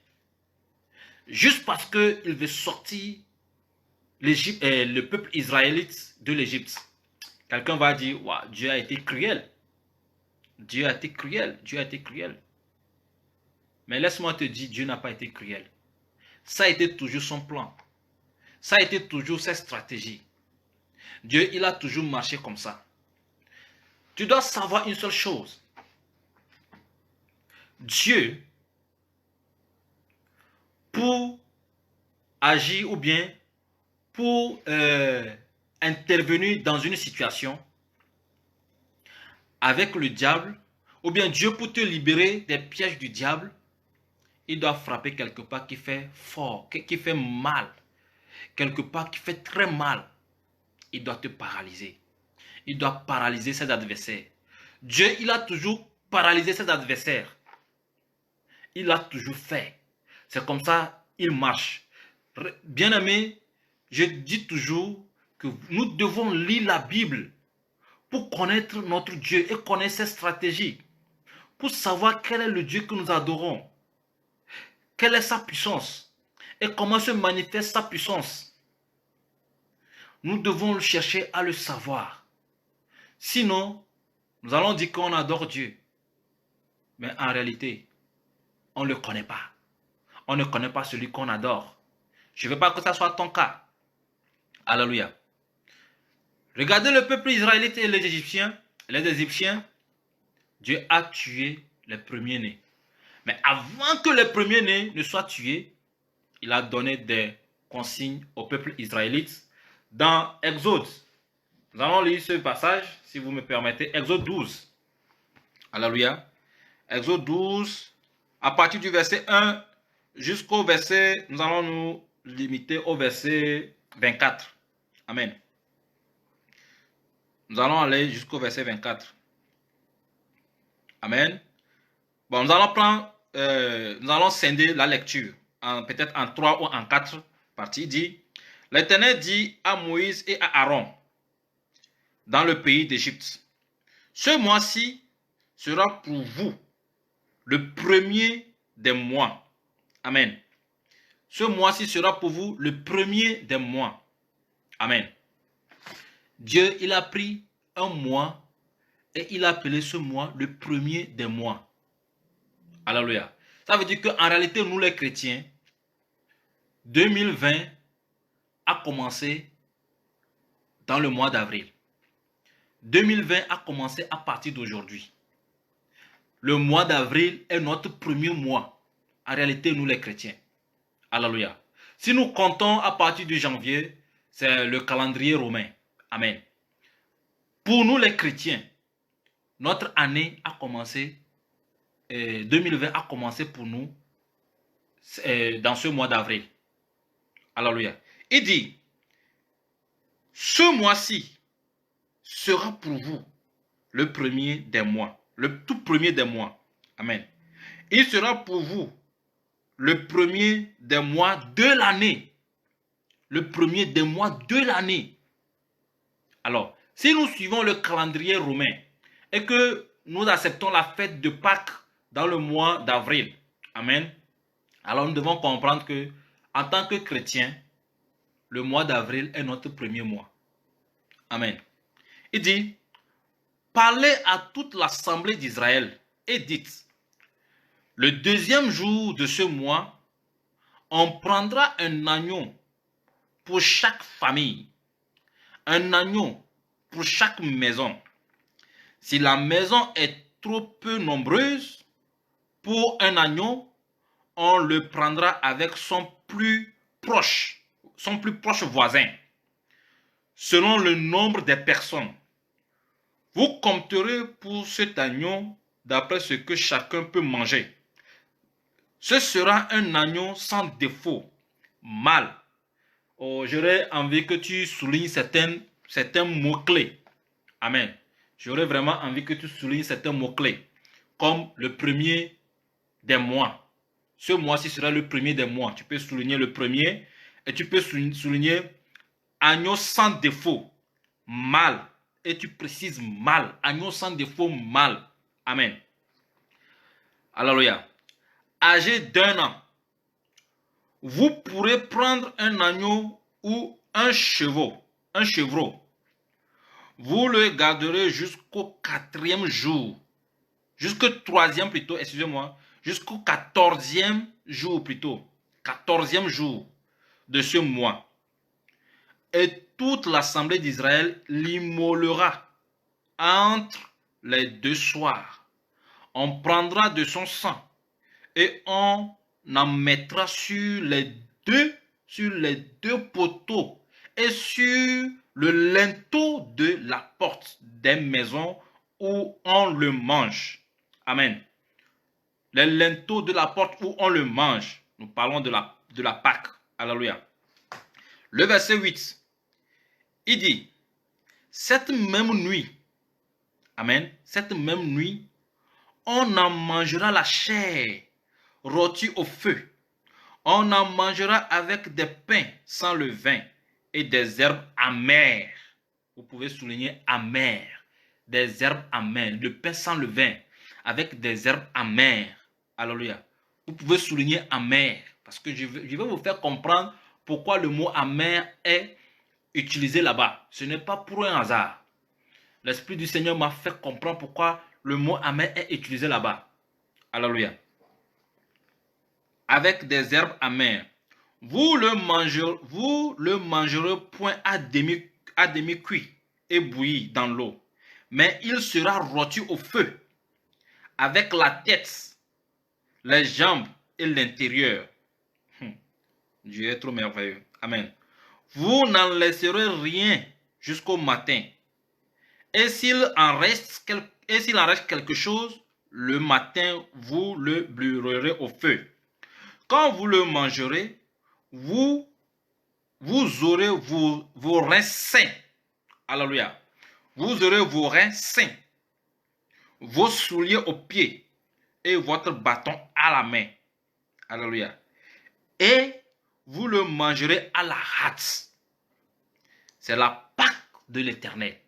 Juste parce qu'il veut sortir le peuple israélite de l'Égypte. Quelqu'un va dire, wow, Dieu a été cruel. Dieu a été cruel. Dieu a été cruel. Mais laisse-moi te dire, Dieu n'a pas été cruel. Ça a été toujours son plan. Ça a été toujours sa stratégie. Dieu, il a toujours marché comme ça. Tu dois savoir une seule chose. Dieu, pour agir ou bien pour intervenir dans une situation avec le diable, ou bien Dieu pour te libérer des pièges du diable, il doit frapper quelque part qui fait fort, qui fait mal, quelque part qui fait très mal. Il doit te paralyser. Il doit paralyser ses adversaires. Dieu, il a toujours paralysé ses adversaires. Il l'a toujours fait. C'est comme ça il marche. Bien-aimés, je dis toujours que nous devons lire la Bible pour connaître notre Dieu et connaître ses stratégies, pour savoir quel est le Dieu que nous adorons, quelle est sa puissance et comment se manifeste sa puissance. Nous devons chercher à le savoir. Sinon, nous allons dire qu'on adore Dieu. Mais en réalité, on ne le connaît pas. On ne connaît pas celui qu'on adore. Je ne veux pas que ça soit ton cas. Alléluia. Regardez le peuple israélite et les Égyptiens. Les Égyptiens, Dieu a tué les premiers-nés. Mais avant que les premiers-nés ne soient tués, il a donné des consignes au peuple israélite. Dans Exode, nous allons lire ce passage, si vous me permettez. Exode 12. Alléluia. Exode 12, à partir du verset 1 jusqu'au verset, nous allons nous limiter au verset 24. Amen. Nous allons aller jusqu'au verset 24. Amen. Bon, nous allons scinder la lecture, peut-être en 3 ou en 4 parties. Il dit, l'Éternel dit à Moïse et à Aaron, dans le pays d'Égypte, ce mois-ci sera pour vous le premier des mois. Amen. Ce mois-ci sera pour vous le premier des mois. Amen. Dieu, il a pris un mois et il a appelé ce mois le premier des mois. Alléluia. Ça veut dire qu'en réalité, nous les chrétiens, 2020 a commencé dans le mois d'avril. 2020 a commencé à partir d'aujourd'hui. Le mois d'avril est notre premier mois. En réalité, nous les chrétiens. Alléluia. Si nous comptons à partir de janvier, c'est le calendrier romain. Amen. Pour nous les chrétiens, notre année a commencé, 2020 a commencé pour nous dans ce mois d'avril. Alléluia. Il dit, ce mois-ci sera pour vous le premier des mois, le tout premier des mois. Amen. Il sera pour vous le premier des mois de l'année. Le premier des mois de l'année. Alors, si nous suivons le calendrier romain et que nous acceptons la fête de Pâques dans le mois d'avril, amen, alors nous devons comprendre que en tant que chrétiens, le mois d'avril est notre premier mois. Amen. Il dit, parlez à toute l'assemblée d'Israël et dites, le deuxième jour de ce mois, on prendra un agneau pour chaque famille, un agneau pour chaque maison. Si la maison est trop peu nombreuse, pour un agneau, on le prendra avec son plus proche voisin, selon le nombre des personnes. Vous compterez pour cet agneau d'après ce que chacun peut manger. Ce sera un agneau sans défaut, mâle. Oh, j'aurais envie que tu soulignes certains mots-clés. Amen. J'aurais vraiment envie que tu soulignes certains mots-clés, comme le premier des mois. Ce mois-ci sera le premier des mois. Tu peux souligner le premier et tu peux souligner agneau sans défaut, mâle. Et tu précises mâle, agneau sans défaut, mâle. Amen. Alléluia. Âgé d'1 an, vous pourrez prendre un agneau ou un chevreau. Vous le garderez jusqu'au 4e jour. Jusqu'au 3e plutôt, excusez-moi. Jusqu'au 14e jour plutôt. 14e jour de ce mois. Et toute l'assemblée d'Israël l'immolera entre les 2 soirs. On prendra de son sang et on en mettra sur les deux poteaux et sur le linteau de la porte des maisons où on le mange. Amen. Les linteaux de la porte où on le mange. Nous parlons de la Pâque. Alléluia. Le verset 8. Il dit, cette même nuit, amen, cette même nuit, on en mangera la chair rôtie au feu. On en mangera avec des pains sans levain et des herbes amères. Vous pouvez souligner amères. Des herbes amères. Le pain sans levain avec des herbes amères. Alléluia. Vous pouvez souligner amer. Parce que je vais vous faire comprendre pourquoi le mot amer est utilisé là-bas. Ce n'est pas pour un hasard. L'Esprit du Seigneur m'a fait comprendre pourquoi le mot amer est utilisé là-bas. Alléluia. Avec des herbes amères. Vous le mangerez point à demi cuit et bouilli dans l'eau, mais il sera rôti au feu, avec la tête, les jambes et l'intérieur. Dieu est trop merveilleux. Amen. Vous n'en laisserez rien jusqu'au matin. Et s'il en reste quelque chose, le matin, vous le brûlerez au feu. Quand vous le mangerez, vous aurez vos reins sains. Alléluia. Vous aurez vos reins sains, vos souliers aux pieds et votre bâton à la main. Alléluia. Et vous le mangerez à la hâte. C'est la Pâque de l'Éternel.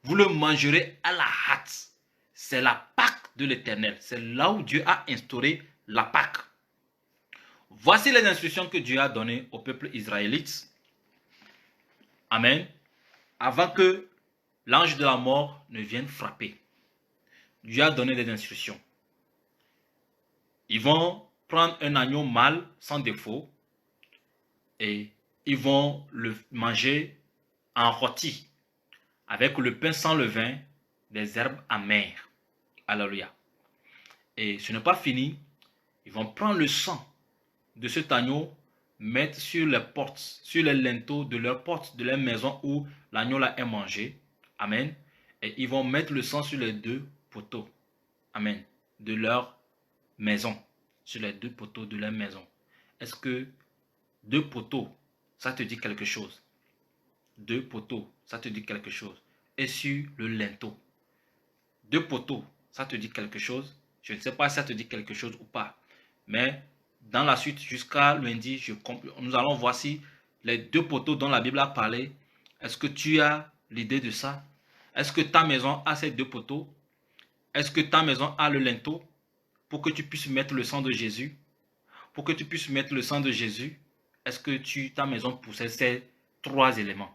Vous le mangerez à la hâte. C'est la Pâque de l'Éternel. C'est là où Dieu a instauré la Pâque. Voici les instructions que Dieu a données au peuple israélite. Amen. Avant que l'ange de la mort ne vienne frapper. Dieu a donné des instructions. Ils vont prendre un agneau mâle sans défaut et ils vont le manger en rôti avec le pain sans levain, des herbes amères. Alléluia. Et ce n'est pas fini. Ils vont prendre le sang de cet agneau, mettre sur les portes, sur les linteaux de leur porte, de leur maison où l'agneau là est mangé. Amen. Et ils vont mettre le sang sur les deux poteaux. Amen. De leur maison. Sur les deux poteaux de leur maison. Est-ce que deux poteaux, ça te dit quelque chose? Deux poteaux, ça te dit quelque chose? Et sur le linteau. Deux poteaux, ça te dit quelque chose? Je ne sais pas si ça te dit quelque chose ou pas. Mais dans la suite, jusqu'à lundi, nous allons voir si les deux poteaux dont la Bible a parlé, est-ce que tu as l'idée de ça? Est-ce que ta maison a ces deux poteaux? Est-ce que ta maison a le linteau pour que tu puisses mettre le sang de Jésus? Pour que tu puisses mettre le sang de Jésus, est-ce que ta maison possède ces trois éléments?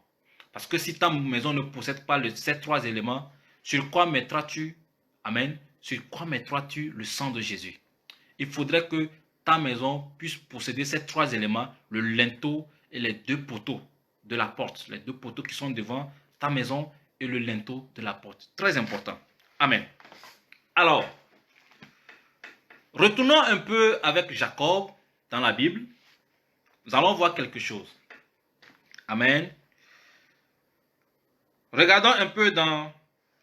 Parce que si ta maison ne possède pas ces trois éléments, sur quoi mettras-tu, amen, sur quoi mettras-tu le sang de Jésus? Il faudrait que ta maison puisse posséder ces trois éléments, le linteau et les deux poteaux de la porte. Les deux poteaux qui sont devant ta maison et le linteau de la porte. Très important. Amen. Alors, retournons un peu avec Jacob dans la Bible. Nous allons voir quelque chose. Amen. Regardons un peu dans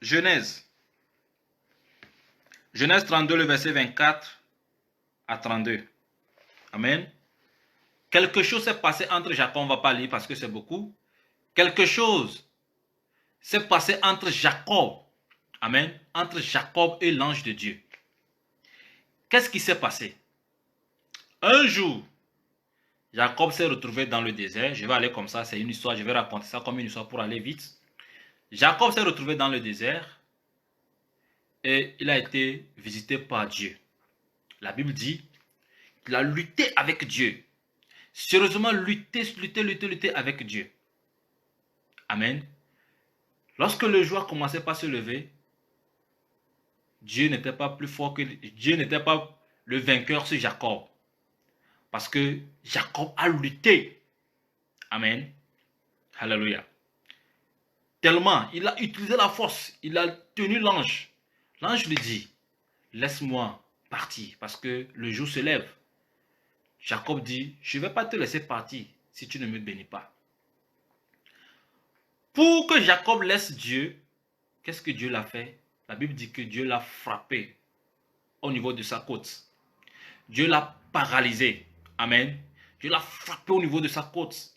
Genèse. Genèse 32, le verset 24 à 32. Amen. Quelque chose s'est passé entre Jacob, on ne va pas lire parce que c'est beaucoup. Quelque chose s'est passé entre Jacob, amen, entre Jacob et l'ange de Dieu. Qu'est-ce qui s'est passé? Un jour, Jacob s'est retrouvé dans le désert. Je vais aller comme ça, c'est une histoire, je vais raconter ça comme une histoire pour aller vite. Jacob s'est retrouvé dans le désert et il a été visité par Dieu. La Bible dit qu'il a lutté avec Dieu. Sérieusement lutté avec Dieu. Amen. Lorsque le jour a commencé par se lever, Dieu n'était pas plus fort que Dieu n'était pas le vainqueur sur Jacob. Parce que Jacob a lutté. Amen. Alléluia. Tellement, il a utilisé la force. Il a tenu l'ange. L'ange lui dit, laisse-moi partir parce que le jour se lève. Jacob dit, je ne vais pas te laisser partir si tu ne me bénis pas. Pour que Jacob laisse Dieu, qu'est-ce que Dieu l'a fait? La Bible dit que Dieu l'a frappé au niveau de sa côte. Dieu l'a paralysé. Amen. Dieu l'a frappé au niveau de sa côte.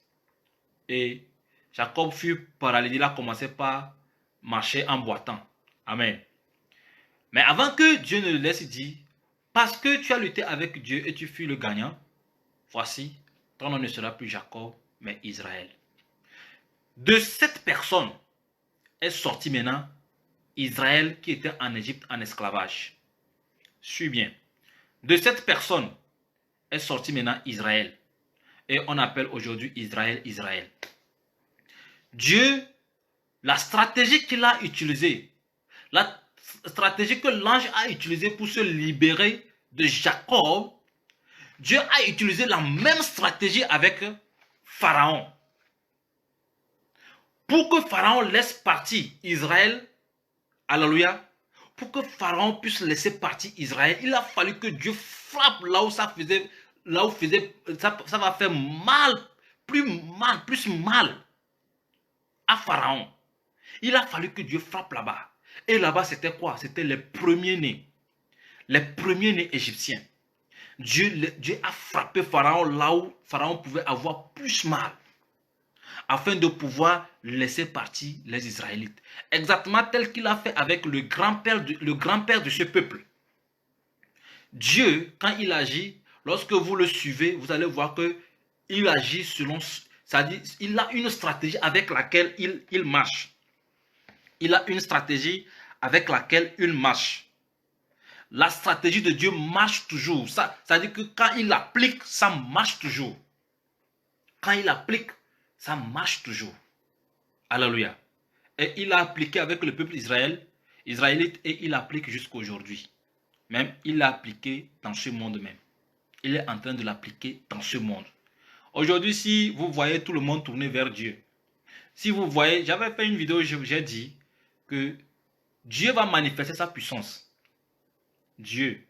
Et Jacob fut paralysé. Il a commencé par marcher en boitant. Amen. Mais avant que Dieu ne le laisse dire, parce que tu as lutté avec Dieu et tu fus le gagnant, voici, ton nom ne sera plus Jacob, mais Israël. De cette personne est sorti maintenant Israël qui était en Égypte en esclavage. Suis bien. De cette personne est sorti maintenant Israël. Et on appelle aujourd'hui Israël, Israël. Dieu, la stratégie qu'il a utilisée, la stratégie que l'ange a utilisée pour se libérer de Jacob, Dieu a utilisé la même stratégie avec Pharaon. Pour que Pharaon laisse partir Israël, alléluia, pour que Pharaon puisse laisser partir Israël, il a fallu que Dieu frappe là où ça va faire mal, plus mal à Pharaon. Il a fallu que Dieu frappe là-bas. Et là-bas, c'était quoi? C'était les premiers-nés égyptiens. Dieu a frappé Pharaon là où Pharaon pouvait avoir plus mal, afin de pouvoir laisser partir les Israélites. Exactement tel qu'il a fait avec le grand-père de ce peuple. Dieu, quand il agit, lorsque vous le suivez, vous allez voir qu'il agit selon... C'est-à-dire, il a une stratégie avec laquelle il marche. Il a une stratégie avec laquelle il marche. La stratégie de Dieu marche toujours. C'est-à-dire que quand il applique, ça marche toujours. Quand il applique, ça marche toujours. Alléluia. Et il a appliqué avec le peuple israélite, et il applique jusqu'à aujourd'hui. Même, il l'a appliqué dans ce monde même. Il est en train de l'appliquer dans ce monde. Aujourd'hui, si vous voyez tout le monde tourner vers Dieu, si vous voyez, j'avais fait une vidéo, j'ai dit que Dieu va manifester sa puissance. Dieu.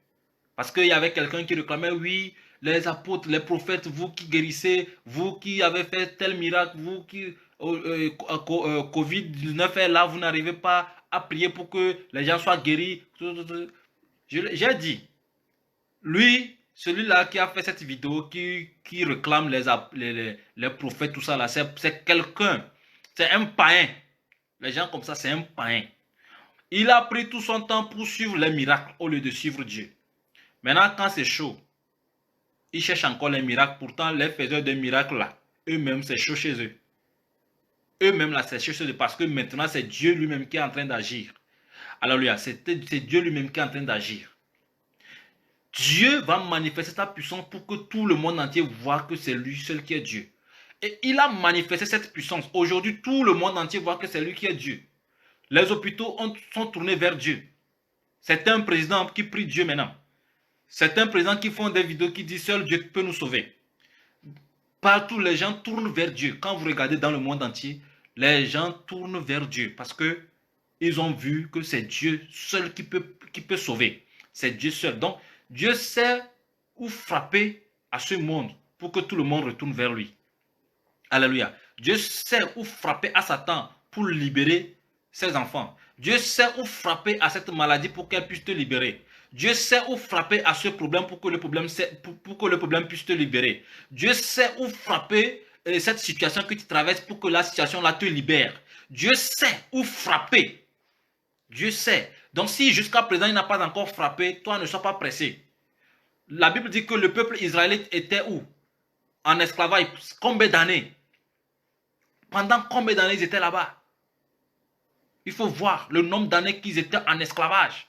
Parce qu'il y avait quelqu'un qui réclamait, oui, les apôtres, les prophètes, vous qui guérissez, vous qui avez fait tel miracle, vous qui... Covid-19 est là, vous n'arrivez pas à prier pour que les gens soient guéris. J'ai dit, lui, celui-là qui a fait cette vidéo, qui réclame les prophètes, tout ça là, c'est quelqu'un, c'est un païen. Les gens comme ça, c'est un païen. Il a pris tout son temps pour suivre les miracles au lieu de suivre Dieu. Maintenant, quand c'est chaud, il cherche encore les miracles. Pourtant, les faiseurs de miracles là, eux-mêmes, c'est chaud chez eux. Eux-mêmes là, c'est chaud chez eux parce que maintenant, c'est Dieu lui-même qui est en train d'agir. Alléluia, c'est Dieu lui-même qui est en train d'agir. Dieu va manifester sa puissance pour que tout le monde entier voit que c'est lui seul qui est Dieu. Et il a manifesté cette puissance. Aujourd'hui, tout le monde entier voit que c'est lui qui est Dieu. Les hôpitaux sont tournés vers Dieu. C'est un président qui prie Dieu maintenant. C'est un président qui font des vidéos qui dit seul Dieu peut nous sauver. Partout, les gens tournent vers Dieu. Quand vous regardez dans le monde entier, les gens tournent vers Dieu parce que ils ont vu que c'est Dieu seul qui peut sauver. C'est Dieu seul. Donc, Dieu sait où frapper à ce monde pour que tout le monde retourne vers lui. Alléluia. Dieu sait où frapper à Satan pour libérer ses enfants. Dieu sait où frapper à cette maladie pour qu'elle puisse te libérer. Dieu sait où frapper à ce problème pour que le problème puisse te libérer. Dieu sait où frapper cette situation que tu traverses pour que la situation là te libère. Dieu sait où frapper. Dieu sait. Donc si jusqu'à présent il n'a pas encore frappé, toi ne sois pas pressé. La Bible dit que le peuple israélite était où? En esclavage. Combien d'années? Pendant combien d'années ils étaient là-bas? Il faut voir le nombre d'années qu'ils étaient en esclavage.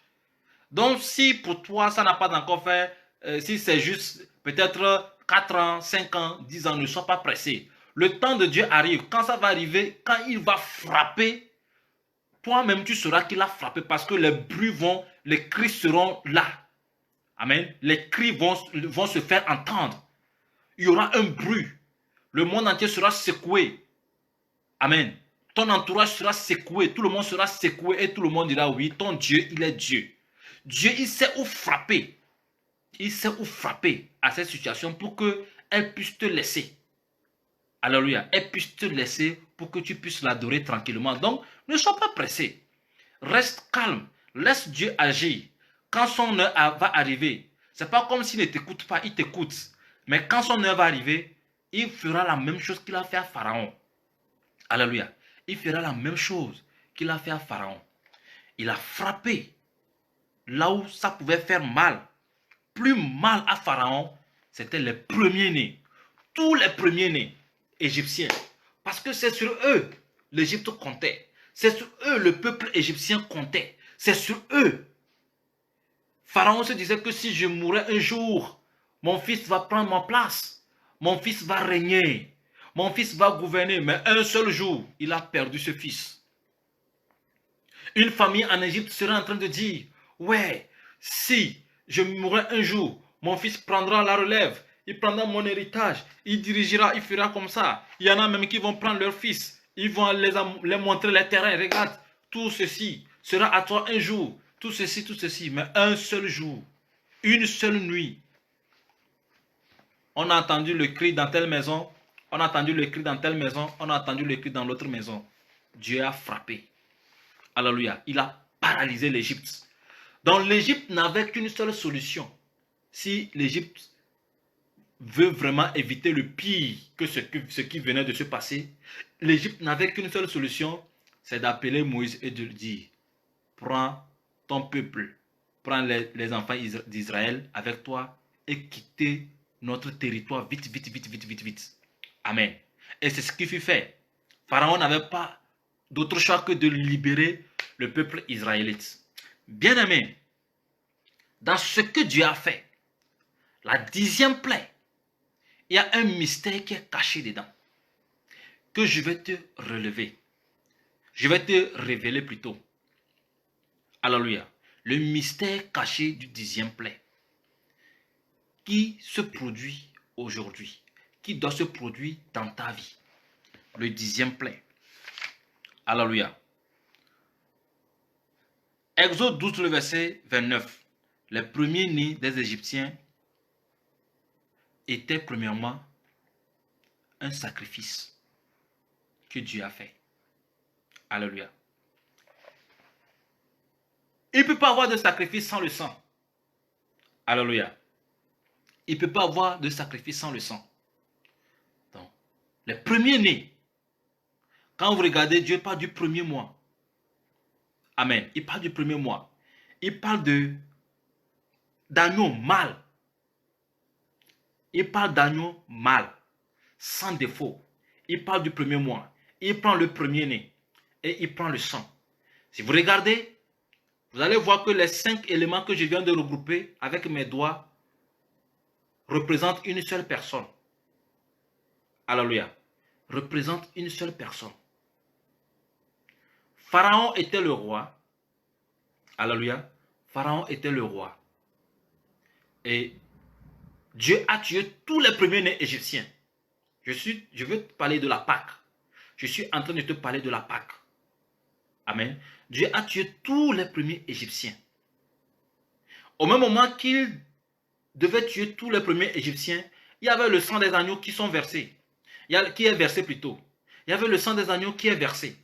Donc si pour toi ça n'a pas encore fait, si c'est juste peut-être 4 ans, 5 ans, 10 ans, ne sois pas pressé. Le temps de Dieu arrive. Quand ça va arriver, quand il va frapper, toi-même tu sauras qu'il a frappé parce que les cris seront là. Amen. Les cris vont se faire entendre. Il y aura un bruit. Le monde entier sera secoué. Amen. Ton entourage sera secoué. Tout le monde sera secoué et tout le monde dira oui, ton Dieu, il est Dieu. Dieu, il sait où frapper. Il sait où frapper à cette situation pour qu'elle puisse te laisser. Alléluia. Elle puisse te laisser pour que tu puisses l'adorer tranquillement. Donc, ne sois pas pressé. Reste calme. Laisse Dieu agir. Quand son heure va arriver, ce n'est pas comme s'il ne t'écoute pas, il t'écoute. Mais quand son heure va arriver, il fera la même chose qu'il a fait à Pharaon. Alléluia. Il fera la même chose qu'il a fait à Pharaon. Il a frappé là où ça pouvait faire mal. Plus mal à Pharaon, c'était les premiers-nés. tous les premiers-nés égyptiens. Parce que c'est sur eux l'Égypte comptait. C'est sur eux le peuple égyptien comptait. C'est sur eux. Pharaon se disait que si je mourais un jour, mon fils va prendre ma place. Mon fils va régner. Mon fils va gouverner. Mais un seul jour, il a perdu ce fils. Une famille en Égypte serait en train de dire, ouais, si je mourrais un jour, mon fils prendra la relève. Il prendra mon héritage. Il dirigera, il fera comme ça. Il y en a même qui vont prendre leur fils. Ils vont les montrer les terrains. Regarde, tout ceci sera à toi un jour. Tout ceci. Mais un seul jour, une seule nuit. On a entendu le cri dans telle maison. On a entendu le cri dans telle maison. On a entendu le cri dans l'autre maison. Dieu a frappé. Alléluia. Il a paralysé l'Égypte. Donc l'Égypte n'avait qu'une seule solution. Si l'Égypte veut vraiment éviter le pire que ce qui venait de se passer, l'Égypte n'avait qu'une seule solution, c'est d'appeler Moïse et de lui dire, prends ton peuple, prends les enfants d'Israël avec toi et quittez notre territoire vite. Amen. Et c'est ce qui fut fait. Pharaon n'avait pas d'autre choix que de libérer le peuple israélite. Bien-aimé, dans ce que Dieu a fait, la 10e plaie, il y a un mystère qui est caché dedans, que je vais te relever. Je vais te révéler plutôt. Alléluia. Le mystère caché du 10e plaie, qui se produit aujourd'hui, qui doit se produire dans ta vie. Le 10e plaie. Alléluia. Exode 12, le verset 29. Les premiers-nés des Égyptiens étaient premièrement un sacrifice que Dieu a fait. Alléluia. Il ne peut pas avoir de sacrifice sans le sang. Alléluia. Il ne peut pas avoir de sacrifice sans le sang. Donc, les premiers-nés, quand vous regardez, Dieu parle du premier mois. Amen. Il parle du premier mois. Il parle d'agneau mâle. Il parle d'agneau mâle, sans défaut. Il parle du premier mois. Il prend le premier-né et il prend le sang. Si vous regardez, vous allez voir que les 5 éléments que je viens de regrouper avec mes doigts représentent une seule personne. Alléluia. Représentent une seule personne. Pharaon était le roi. Alléluia. Pharaon était le roi. Et Dieu a tué tous les premiers-nés égyptiens. Je veux te parler de la Pâque. Je suis en train de te parler de la Pâque. Amen. Dieu a tué tous les premiers Égyptiens. Au même moment qu'il devait tuer tous les premiers Égyptiens, il y avait le sang des agneaux qui sont versés. Qui est versé plutôt. Il y avait le sang des agneaux qui est versé.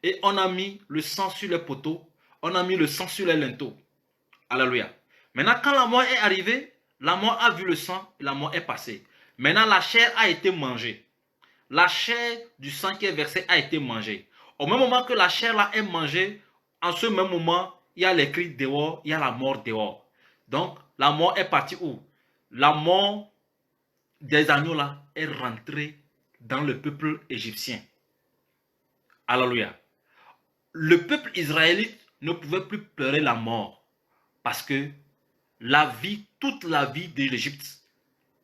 Et on a mis le sang sur les poteaux. On a mis le sang sur les linteaux. Alléluia. Maintenant, quand la mort est arrivée, la mort a vu le sang et la mort est passée. Maintenant, la chair a été mangée. La chair du sang qui est versé a été mangée. Au même moment que la chair là est mangée, en ce même moment, il y a les cris dehors, il y a la mort dehors. Donc, la mort est partie où? La mort des agneaux là est rentrée dans le peuple égyptien. Alléluia. Le peuple israélite ne pouvait plus pleurer la mort parce que la vie, toute la vie de l'Égypte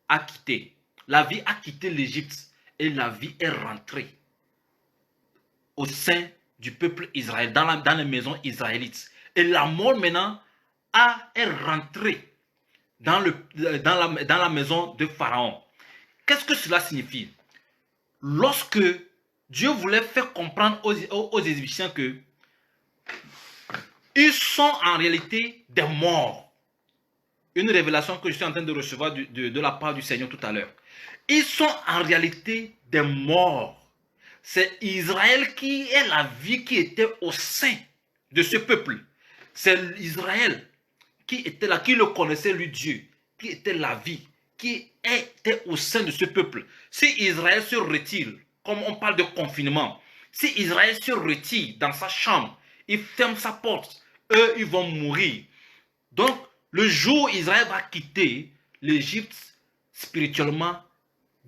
a quitté. La vie a quitté l'Égypte et la vie est rentrée au sein du peuple Israël, dans les maisons israélites. Et la mort maintenant est rentrée dans la maison de Pharaon. Qu'est-ce que cela signifie? Lorsque Dieu voulait faire comprendre aux Égyptiens que ils sont en réalité des morts. Une révélation que je suis en train de recevoir de la part du Seigneur tout à l'heure. Ils sont en réalité des morts. C'est Israël qui est la vie qui était au sein de ce peuple. C'est Israël qui était là, qui le connaissait, lui Dieu, qui était la vie, qui était au sein de ce peuple. Si Israël se retire, comme on parle de confinement, si Israël se retire dans sa chambre, il ferme sa porte, eux, ils vont mourir. Donc, le jour où Israël va quitter l'Égypte, spirituellement,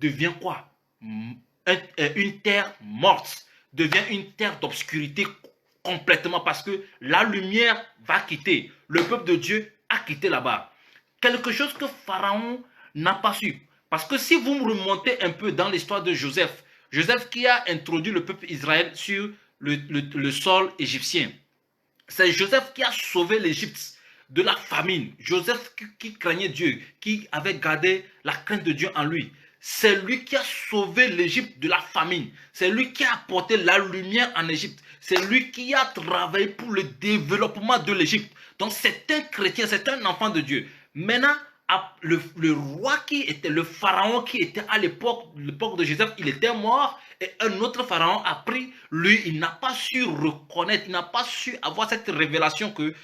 devient quoi? Une terre morte, devient une terre d'obscurité complètement parce que la lumière va quitter. Le peuple de Dieu a quitté là-bas. Quelque chose que Pharaon n'a pas su. Parce que si vous me remontez un peu dans l'histoire de Joseph, Joseph qui a introduit le peuple Israël sur le sol égyptien, c'est Joseph qui a sauvé l'Égypte de la famine. Joseph qui craignait Dieu, qui avait gardé la crainte de Dieu en lui. C'est lui qui a sauvé l'Égypte de la famine. C'est lui qui a apporté la lumière en Égypte. C'est lui qui a travaillé pour le développement de l'Égypte. Donc c'est un chrétien, c'est un enfant de Dieu. Maintenant, le roi qui était, le pharaon qui était à l'époque de Joseph, il était mort et un autre pharaon a pris, lui, il n'a pas su reconnaître, il n'a pas su avoir cette révélation que,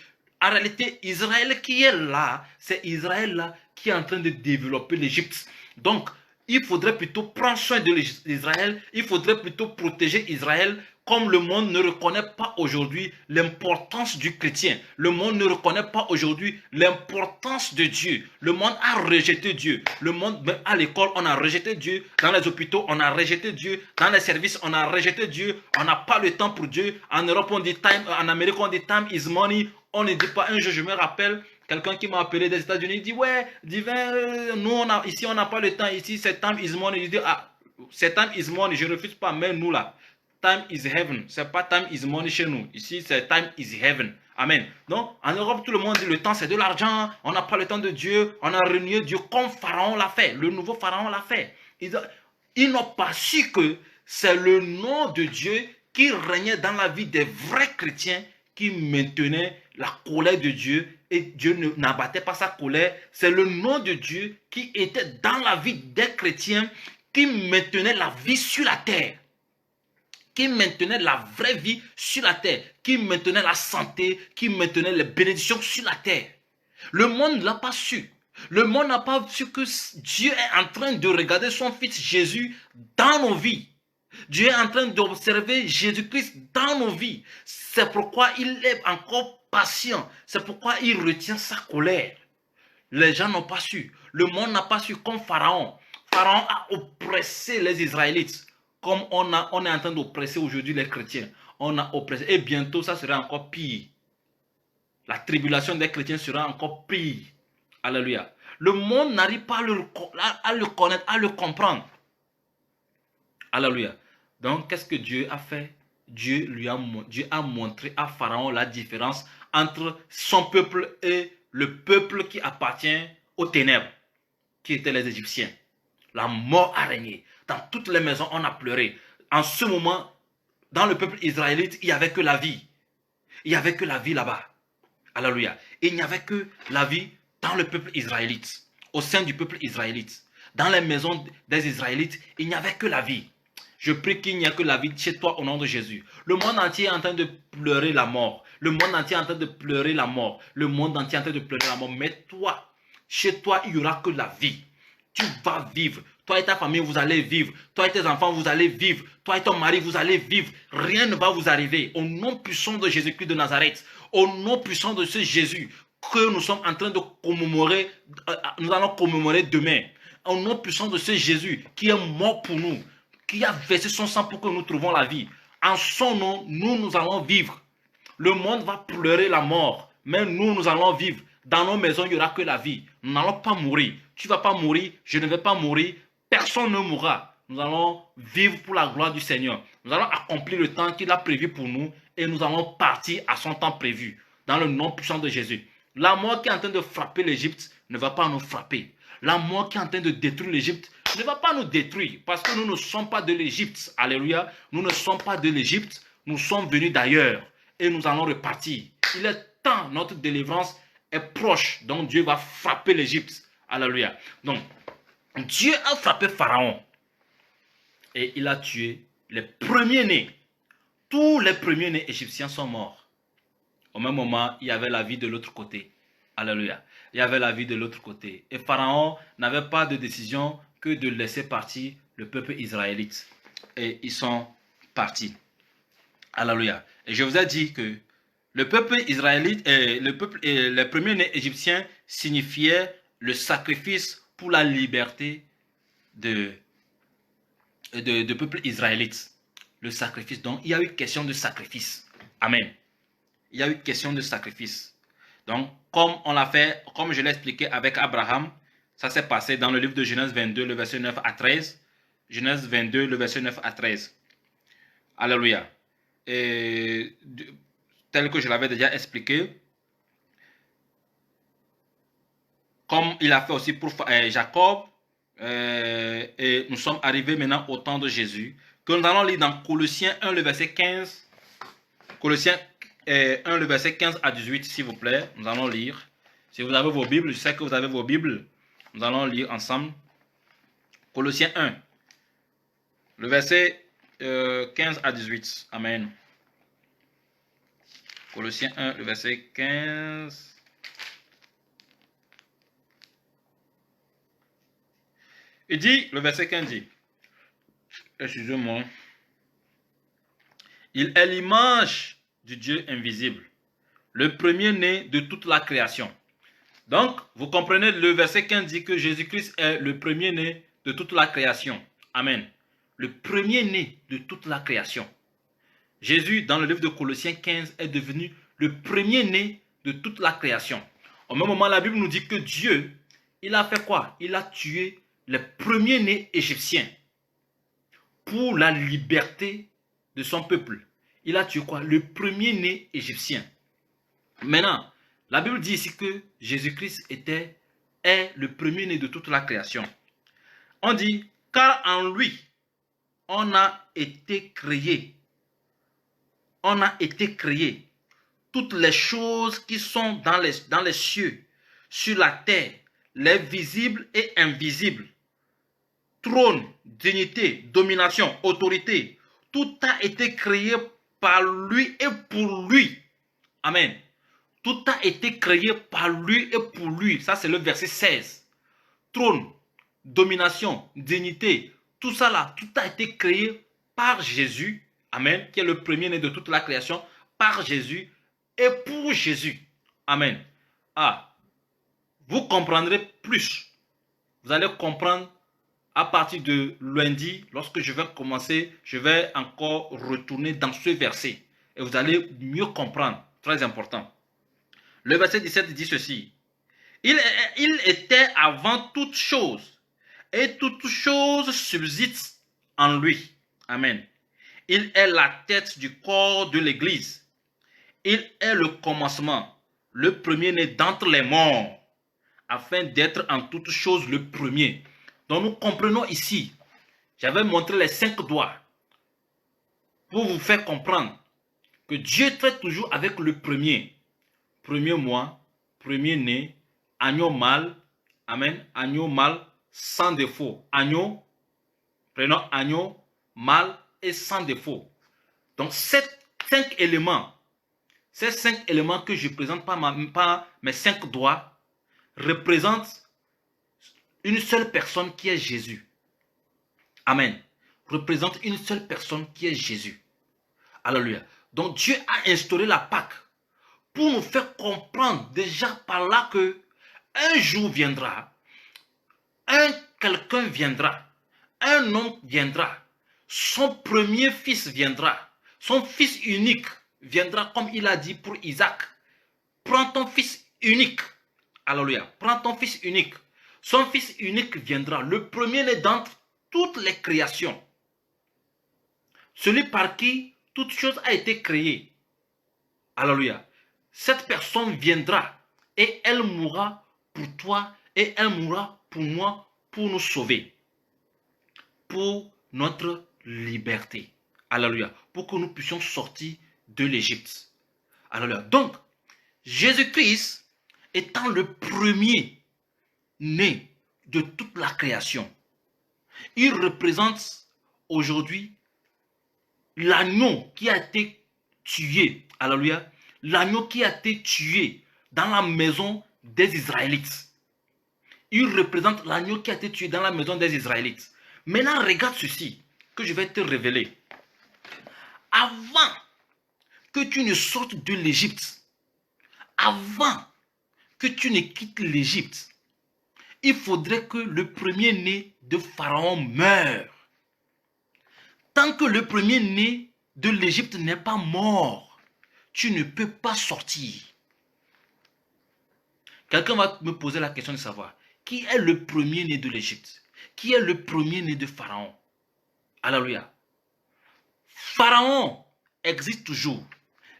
en réalité, Israël qui est là, c'est Israël là qui est en train de développer l'Égypte. Donc, il faudrait plutôt prendre soin de l'Israël, il faudrait plutôt protéger Israël, comme le monde ne reconnaît pas aujourd'hui l'importance du chrétien. Le monde ne reconnaît pas aujourd'hui l'importance de Dieu. Le monde a rejeté Dieu. Le monde, à l'école, on a rejeté Dieu. Dans les hôpitaux, on a rejeté Dieu. Dans les services, on a rejeté Dieu. On n'a pas le temps pour Dieu. En Europe, on dit time. En Amérique, on dit time is money. On ne dit pas. Un jour, je me rappelle, quelqu'un qui m'a appelé des États-Unis, il dit, ouais, divin, nous, ici, on n'a pas le temps. Ici, c'est time is money. Je dis, ah, c'est time is money. Je ne refuse pas, mais nous, là. Time is heaven. C'est pas time is money chez nous. Ici, c'est time is heaven. Amen. Donc, en Europe, tout le monde dit le temps, c'est de l'argent. On n'a pas le temps de Dieu. On a renié Dieu comme Pharaon l'a fait. Le nouveau Pharaon l'a fait. Ils n'ont pas su que c'est le nom de Dieu qui régnait dans la vie des vrais chrétiens qui maintenait la colère de Dieu et Dieu n'abattait pas sa colère. C'est le nom de Dieu qui était dans la vie des chrétiens qui maintenait la vie sur la terre, qui maintenait la vraie vie sur la terre, qui maintenait la santé, qui maintenait les bénédictions sur la terre. Le monde ne l'a pas su. Le monde n'a pas su que Dieu est en train de regarder son fils Jésus dans nos vies. Dieu est en train d'observer Jésus-Christ dans nos vies. C'est pourquoi il est encore patient. C'est pourquoi il retient sa colère. Les gens n'ont pas su. Le monde n'a pas su comme Pharaon. Pharaon a oppressé les Israélites. Comme on est en train d'oppresser aujourd'hui les chrétiens. On a oppressé. Et bientôt, ça sera encore pire. La tribulation des chrétiens sera encore pire. Alléluia. Le monde n'arrive pas à le connaître, à le comprendre. Alléluia. Donc, qu'est-ce que Dieu a fait? Dieu a montré à Pharaon la différence entre son peuple et le peuple qui appartient aux ténèbres, qui étaient les Égyptiens. La mort a régné. Dans toutes les maisons, on a pleuré. En ce moment, dans le peuple israélite, il n'y avait que la vie. Il n'y avait que la vie là-bas. Alléluia. Il n'y avait que la vie dans le peuple israélite. Au sein du peuple israélite. Dans les maisons des Israélites, il n'y avait que la vie. Je prie qu'il n'y ait que la vie chez toi au nom de Jésus. Le monde entier est en train de pleurer la mort. Le monde entier est en train de pleurer la mort. Le monde entier est en train de pleurer la mort. Mais toi, chez toi, il n'y aura que la vie. Tu vas vivre. Toi et ta famille, vous allez vivre. Toi et tes enfants, vous allez vivre. Toi et ton mari, vous allez vivre. Rien ne va vous arriver. Au nom puissant de Jésus-Christ de Nazareth. Au nom puissant de ce Jésus que nous sommes en train de commémorer. Nous allons commémorer demain. Au nom puissant de ce Jésus qui est mort pour nous. Qui a versé son sang pour que nous trouvions la vie. En son nom, nous allons vivre. Le monde va pleurer la mort. Mais nous allons vivre. Dans nos maisons, il n'y aura que la vie. Nous n'allons pas mourir. Tu ne vas pas mourir. Je ne vais pas mourir. Personne ne mourra. Nous allons vivre pour la gloire du Seigneur. Nous allons accomplir le temps qu'il a prévu pour nous. Et nous allons partir à son temps prévu. Dans le nom puissant de Jésus. La mort qui est en train de frapper l'Égypte ne va pas nous frapper. La mort qui est en train de détruire l'Égypte ne va pas nous détruire. Parce que nous ne sommes pas de l'Égypte. Alléluia. Nous ne sommes pas de l'Égypte. Nous sommes venus d'ailleurs. Et nous allons repartir. Il est temps, notre délivrance est proche. Donc Dieu va frapper l'Égypte. Alléluia. Donc, Dieu a frappé Pharaon. Et il a tué les premiers-nés. Tous les premiers-nés égyptiens sont morts. Au même moment, il y avait la vie de l'autre côté. Alléluia. Il y avait la vie de l'autre côté. Et Pharaon n'avait pas de décision que de laisser partir le peuple israélite. Et ils sont partis. Alléluia. Et je vous ai dit que le peuple israélite et les premiers-nés égyptiens signifiaient le sacrifice pour la liberté de de peuple israélite. Le sacrifice. Donc, il y a eu question de sacrifice. Amen. Il y a eu question de sacrifice. Donc, comme on l'a fait, comme je l'ai expliqué avec Abraham, ça s'est passé dans le livre de Genèse 22, le verset 9 à 13. Genèse 22, le verset 9 à 13. Alléluia. Et tel que je l'avais déjà expliqué, comme il a fait aussi pour Jacob, et nous sommes arrivés maintenant au temps de Jésus, que nous allons lire dans Colossiens 1, le verset 15. Colossiens 1, le verset 15 à 18, s'il vous plaît. Nous allons lire. Si vous avez vos Bibles, je sais que vous avez vos Bibles. Nous allons lire ensemble. Colossiens 1, le verset 15 à 18. Amen. Colossiens 1, le verset 15. Il dit, le verset 15 dit, excusez-moi, il est l'image du Dieu invisible, le premier-né de toute la création. Donc, vous comprenez, le verset 15 dit que Jésus-Christ est le premier-né de toute la création. Amen. Le premier-né de toute la création. Jésus, dans le livre de Colossiens 15, est devenu le premier-né de toute la création. Au même moment, la Bible nous dit que Dieu, il a fait quoi? Il a tué les premiers-nés égyptiens pour la liberté de son peuple. Il a tué quoi? Le premier-né égyptien. Maintenant, la Bible dit ici que Jésus-Christ est le premier-né de toute la création. On dit, car en lui, on a été créé. On a été créé. Toutes les choses qui sont dans les cieux, sur la terre, les visibles et invisibles. Trône, dignité, domination, autorité. Tout a été créé par lui et pour lui. Amen. Tout a été créé par lui et pour lui. Ça, c'est le verset 16. Trône, domination, dignité, tout ça là, tout a été créé par Jésus. Amen. Qui est le premier-né de toute la création. Par Jésus et pour Jésus. Amen. Ah, vous comprendrez plus. Vous allez comprendre à partir de lundi, lorsque je vais commencer, je vais encore retourner dans ce verset. Et vous allez mieux comprendre. Très important. Le verset 17 dit ceci. Il était avant toute chose. Et toute chose subsiste en lui. Amen. Il est la tête du corps de l'Église. Il est le commencement, le premier-né d'entre les morts, afin d'être en toutes choses le premier. Donc nous comprenons ici, j'avais montré les 5 doigts pour vous faire comprendre que Dieu traite toujours avec le premier. Premier mois, premier-né, agneau mâle, amen, agneau mâle sans défaut. Agneau, prenons agneau, mâle et sans défaut. Donc ces 5 éléments, que je présente par mes 5 doigts, représentent une seule personne qui est Jésus. Amen. Représente une seule personne qui est Jésus. Alléluia. Donc Dieu a instauré la Pâque pour nous faire comprendre déjà par là que un jour viendra, quelqu'un viendra, un homme viendra, son premier fils viendra, son fils unique viendra comme il a dit pour Isaac. Prends ton fils unique. Alléluia. Prends ton fils unique. Son fils unique viendra, le premier-né d'entre toutes les créations. Celui par qui toute chose a été créée. Alléluia. Cette personne viendra et elle mourra pour toi et elle mourra pour moi, pour nous sauver. Pour notre liberté. Alléluia. Pour que nous puissions sortir de l'Égypte. Alléluia. Donc, Jésus-Christ étant le premier né de toute la création, il représente aujourd'hui l'agneau qui a été tué, alléluia, l'agneau qui a été tué dans la maison des Israélites. Il représente l'agneau qui a été tué dans la maison des Israélites. Maintenant, regarde ceci que je vais te révéler. Avant que tu ne sortes de l'Égypte, avant que tu ne quittes l'Égypte, il faudrait que le premier-né de Pharaon meure. Tant que le premier-né de l'Égypte n'est pas mort, tu ne peux pas sortir. Quelqu'un va me poser la question de savoir qui est le premier-né de l'Égypte? Qui est le premier-né de Pharaon? Alléluia. Pharaon existe toujours.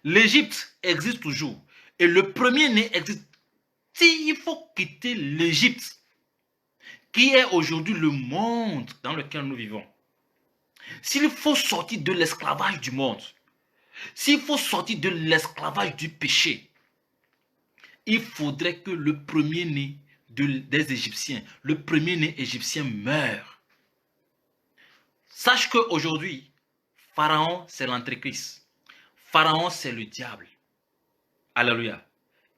L'Égypte existe toujours. Et le premier-né existe. S'il faut quitter l'Égypte, qui est aujourd'hui le monde dans lequel nous vivons, s'il faut sortir de l'esclavage du monde, s'il faut sortir de l'esclavage du péché, il faudrait que le premier-né des Égyptiens, le premier-né égyptien meure. Sache qu'aujourd'hui, Pharaon, c'est l'antéchrist. Pharaon, c'est le diable. Alléluia.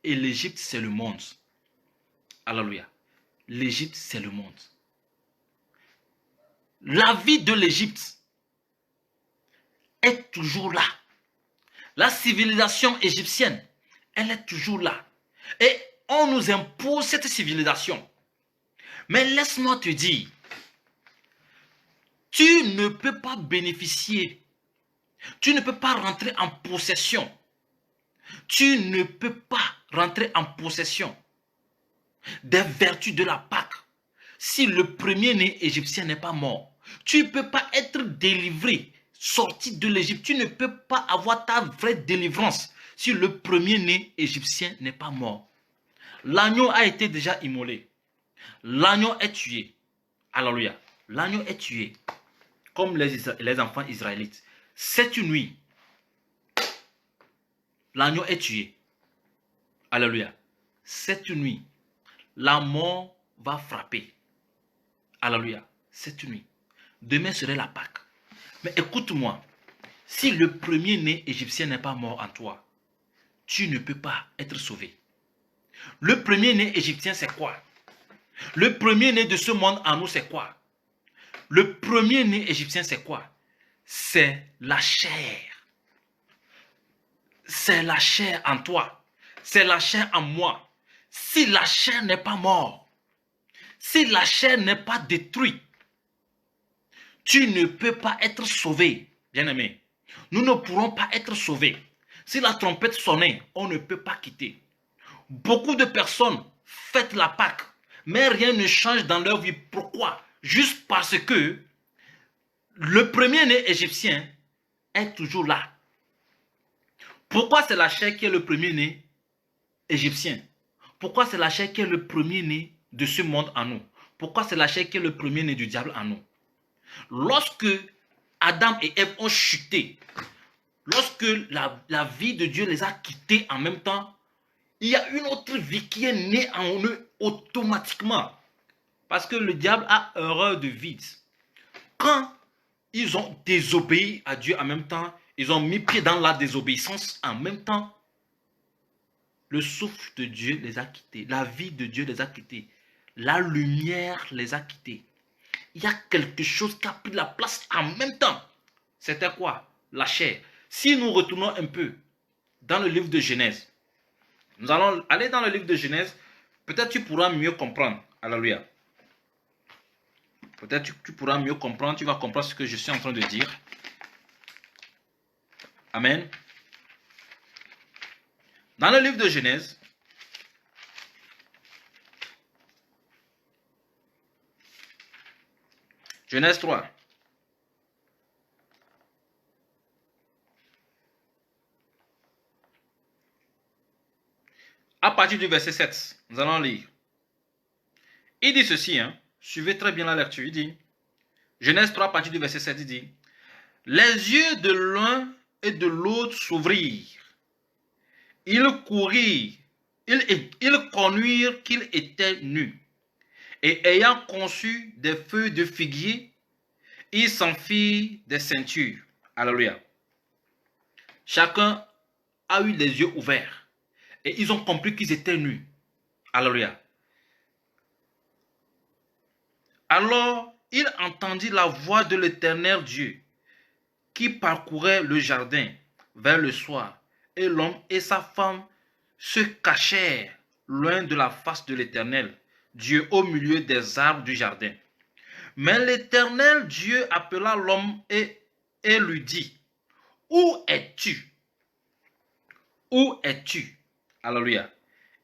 Et l'Égypte, c'est le monde. Alléluia. L'Égypte, c'est le monde. La vie de l'Égypte est toujours là. La civilisation égyptienne, elle est toujours là. Et on nous impose cette civilisation. Mais laisse-moi te dire, tu ne peux pas bénéficier, tu ne peux pas rentrer en possession, tu ne peux pas rentrer en possession des vertus de la Pâque si le premier-né égyptien n'est pas mort. Tu ne peux pas être délivré, sorti de l'Égypte. Tu ne peux pas avoir ta vraie délivrance si le premier-né égyptien n'est pas mort. L'agneau a été déjà immolé. L'agneau est tué. Alléluia. L'agneau est tué. Comme les enfants israélites. Cette nuit, l'agneau est tué. Alléluia. Cette nuit, la mort va frapper. Alléluia. Cette nuit. Demain serait la Pâque. Mais écoute-moi. Si le premier-né égyptien n'est pas mort en toi, tu ne peux pas être sauvé. Le premier-né égyptien, c'est quoi? Le premier-né de ce monde en nous, c'est quoi? Le premier-né égyptien, c'est quoi? C'est la chair. C'est la chair en toi. C'est la chair en moi. Si la chair n'est pas morte, si la chair n'est pas détruite, tu ne peux pas être sauvé, bien-aimé. Nous ne pourrons pas être sauvés. Si la trompette sonnait, on ne peut pas quitter. Beaucoup de personnes fêtent la Pâque, mais rien ne change dans leur vie. Pourquoi? Juste parce que le premier-né égyptien est toujours là. Pourquoi c'est la chair qui est le premier-né égyptien? Pourquoi c'est la chair qui est le premier-né de ce monde en nous? Pourquoi c'est la chair qui est le premier-né du diable en nous? Lorsque Adam et Ève ont chuté, lorsque la vie de Dieu les a quittés en même temps, il y a une autre vie qui est née en eux automatiquement. Parce que le diable a horreur de vide. Quand ils ont désobéi à Dieu en même temps, ils ont mis pied dans la désobéissance en même temps, le souffle de Dieu les a quittés. La vie de Dieu les a quittés. La lumière les a quittés. Il y a quelque chose qui a pris la place en même temps. C'était quoi? La chair. Si nous retournons un peu dans le livre de Genèse, nous allons aller dans le livre de Genèse, peut-être tu pourras mieux comprendre. Alléluia. Peut-être tu pourras mieux comprendre, tu vas comprendre ce que je suis en train de dire. Amen. Dans le livre de Genèse, Genèse 3. À partir du verset 7, nous allons lire. Il dit ceci, suivez très bien la lecture, il dit, Genèse 3, à partir du verset 7, il dit, les yeux de l'un et de l'autre s'ouvrirent. Ils courirent, ils connurent qu'ils étaient nus. Et ayant conçu des feuilles de figuier, ils s'en firent des ceintures. Alléluia. Chacun a eu les yeux ouverts. Et ils ont compris qu'ils étaient nus. Alléluia. Alors, il entendit la voix de l'Éternel Dieu qui parcourait le jardin vers le soir. Et l'homme et sa femme se cachèrent loin de la face de l'Éternel Dieu au milieu des arbres du jardin. Mais l'Éternel Dieu appela l'homme et et lui dit, où es-tu? Où es-tu? Alléluia.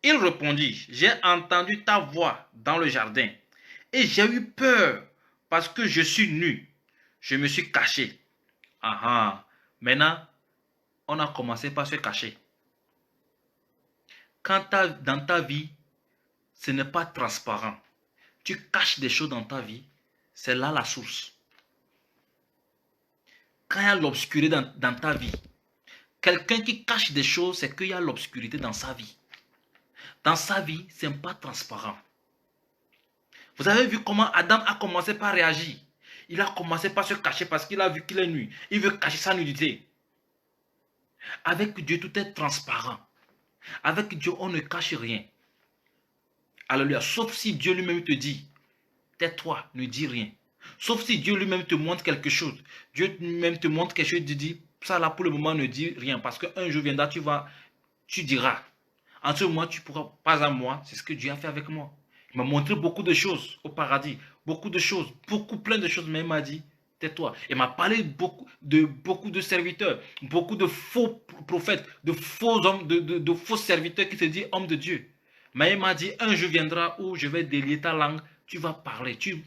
Il répondit, j'ai entendu ta voix dans le jardin et j'ai eu peur parce que je suis nu. Je me suis caché. Ah ah. Maintenant, on a commencé par se cacher. Quand dans ta vie, ce n'est pas transparent, tu caches des choses dans ta vie, c'est là la source. Quand il y a l'obscurité dans ta vie, quelqu'un qui cache des choses, c'est qu'il y a l'obscurité dans sa vie. Dans sa vie, ce n'est pas transparent. Vous avez vu comment Adam a commencé par réagir. Il a commencé par se cacher parce qu'il a vu qu'il est nu. Il veut cacher sa nudité. Avec Dieu, tout est transparent. Avec Dieu, on ne cache rien. Alléluia. Sauf si Dieu lui-même te dit, tais-toi, ne dis rien. Sauf si Dieu lui-même te montre quelque chose. Dieu lui-même te montre quelque chose, tu dis, ça là pour le moment ne dis rien. Parce qu'un jour viendra, tu diras. En ce moment, tu pourras, pas à moi, c'est ce que Dieu a fait avec moi. Il m'a montré beaucoup de choses au paradis. Beaucoup de choses, plein de choses, mais il m'a dit, tais-toi. Il m'a parlé beaucoup de serviteurs, beaucoup de faux prophètes, de faux hommes, de faux serviteurs qui se disent hommes de Dieu. Mais il m'a dit, un jour viendra où je vais délier ta langue, tu vas parler, tu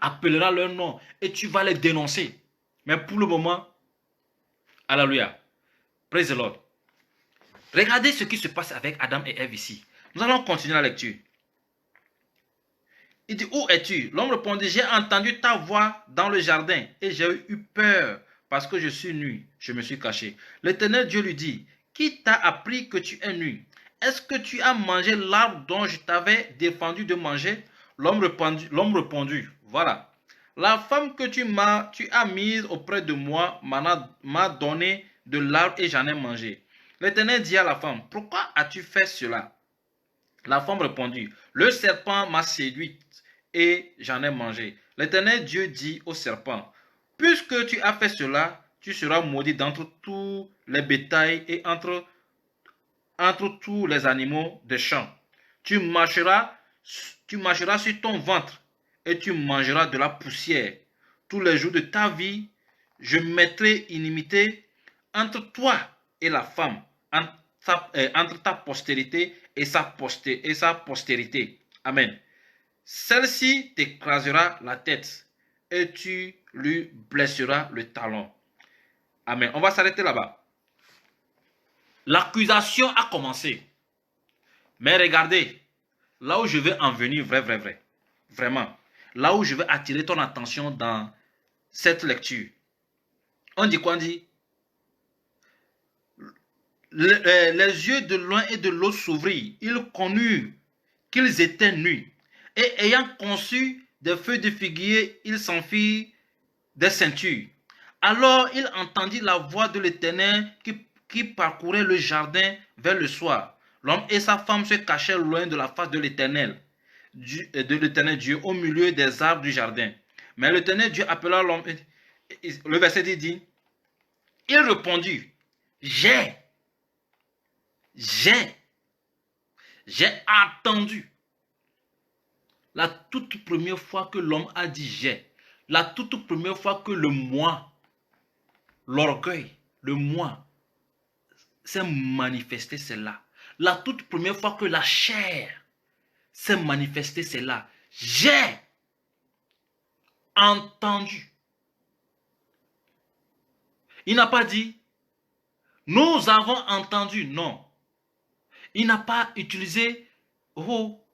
appelleras leur nom et tu vas les dénoncer. Mais pour le moment, alléluia, praise the Lord. Regardez ce qui se passe avec Adam et Ève ici. Nous allons continuer la lecture. Il dit, où es-tu? L'homme répondit, j'ai entendu ta voix dans le jardin et j'ai eu peur parce que je suis nu. Je me suis caché. L'Éternel Dieu lui dit, qui t'a appris que tu es nu? Est-ce que tu as mangé l'arbre dont je t'avais défendu de manger? L'homme répondit, voilà. La femme que tu as mise auprès de moi m'a donné de l'arbre et j'en ai mangé. L'Éternel dit à la femme, pourquoi as-tu fait cela? La femme répondit, le serpent m'a séduite et j'en ai mangé. L'Éternel Dieu dit au serpent, puisque tu as fait cela, tu seras maudit d'entre tous les bétails et entre tous les animaux des champs. Tu marcheras sur ton ventre et tu mangeras de la poussière. Tous les jours de ta vie, je mettrai inimité entre toi et la femme, entre ta postérité et sa postérité. Amen. Celle-ci t'écrasera la tête et tu lui blesseras le talon. Amen. On va s'arrêter là-bas. L'accusation a commencé. Mais regardez, là où je veux en venir, vraiment, là où je veux attirer ton attention dans cette lecture. On dit quoi? On dit, les yeux de l'un et de l'autre s'ouvrirent. Ils connurent qu'ils étaient nus. Et ayant conçu des feuilles de figuier, ils s'en firent des ceintures. Alors il entendit la voix de l'Éternel qui parcourait le jardin vers le soir. L'homme et sa femme se cachaient loin de la face de l'Éternel Dieu, au milieu des arbres du jardin. Mais l'Éternel Dieu appela l'homme. Le verset dit, il répondit, j'ai entendu. La toute première fois que l'homme a dit j'ai, la toute première fois que le moi, l'orgueil, le moi s'est manifesté, c'est là. La toute première fois que la chair s'est manifestée, c'est là. J'ai entendu. Il n'a pas dit nous avons entendu, non. Il n'a pas utilisé oh.